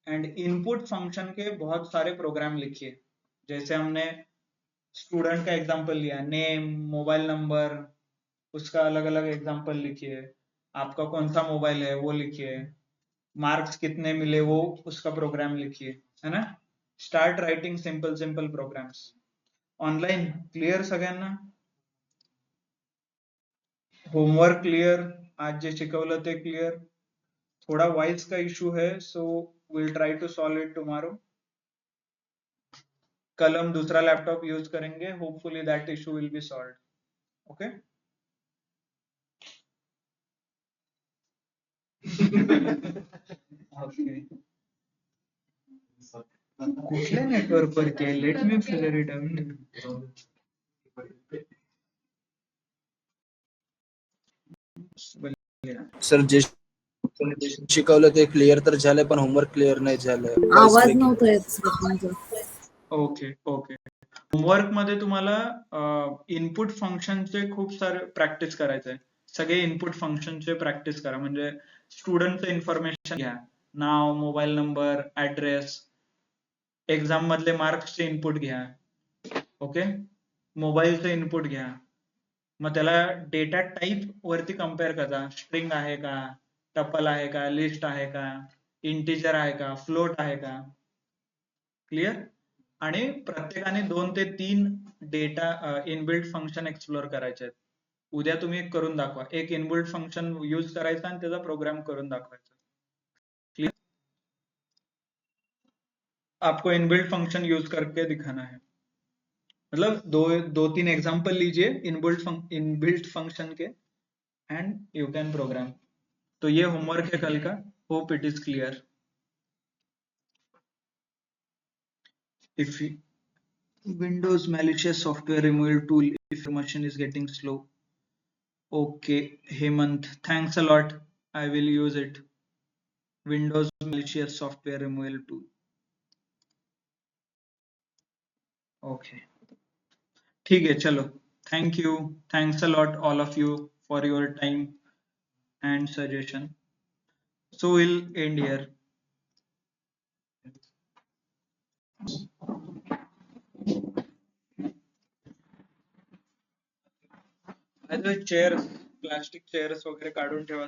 and input function के बहुत सारे प्रोग्राम लिखिए। जैसे हमने स्टूडेंट का एग्जांपल लिया, नेम, मोबाइल नंबर, उसका अलग अलग एग्जांपल लिखिए, आपका कौन सा मोबाइल है वो लिखिए, मार्क्स कितने मिले वो उसका प्रोग्राम लिखिए, है ना? Start writing simple programs. Online clear सगळ्यांना? Homework clear? आज जे शिकवलं ते क्लियर? थोड़ा वॉइस का इशू है, so will try to solve it tomorrow. कल हम दूसरा लैपटॉप यूज करेंगे, hopefully that issue will be solved, okay? Okay, कुठल्या नेटवर्क वरती आहे? Let me figure it out. Sir जे शिकवलं ते क्लिअर तर झालंय, पण होमवर्क क्लिअर नाही झालंय. आवाज नव्हता येत सर तुमचा. ओके होमवर्क मध्ये तुम्हाला इनपुट फंक्शनचे खूप सारे प्रॅक्टिस करायचे आहे. सगळे इनपुट फंक्शनचे प्रॅक्टिस करा, म्हणजे स्टुडंटचं इन्फॉर्मेशन घ्या, नाव, मोबाईल नंबर, ऍड्रेस, एक्झाम मधले मार्क्सचे इनपुट घ्या, ओके? मोबाईलचं इनपुट घ्या, मग त्याला डेटा टाइप वरती कम्पेअर करा, स्ट्रिंग आहे का, टपल आहे का, लिस्ट आहे का, इंटिजर आहे का, फ्लोट आहे का, क्लिअर? आणि प्रत्येकाने 2 ते 3 डेटा इनबिल्ट फंक्शन एक्सप्लोर करायचे आहेत. उद्या तुम्ही एक करून दाखवा, एक इनबिल्ट फंक्शन यूज करायचा आणि त्याचा प्रोग्राम करून दाखवायचा, क्लियर? आपको इनबिल्ट फंक्शन यूज करके दिखाना है, मतलब दो तीन एग्जांपल लीजिए इनबिल्ट फंक्शन के एंड यू कैन प्रोग्राम। तो ये होमवर्क है कल का, hope it is clear. If Windows malicious software removal tool if your machine is getting slow. Okay, Hemant, thanks a lot. I will use it. Windows malicious software removal tool. Okay ठीक है चलो thank you thanks a lot all of you for your time and suggestion so will end here chairs plastic chairs वगैरे काढून ठेवा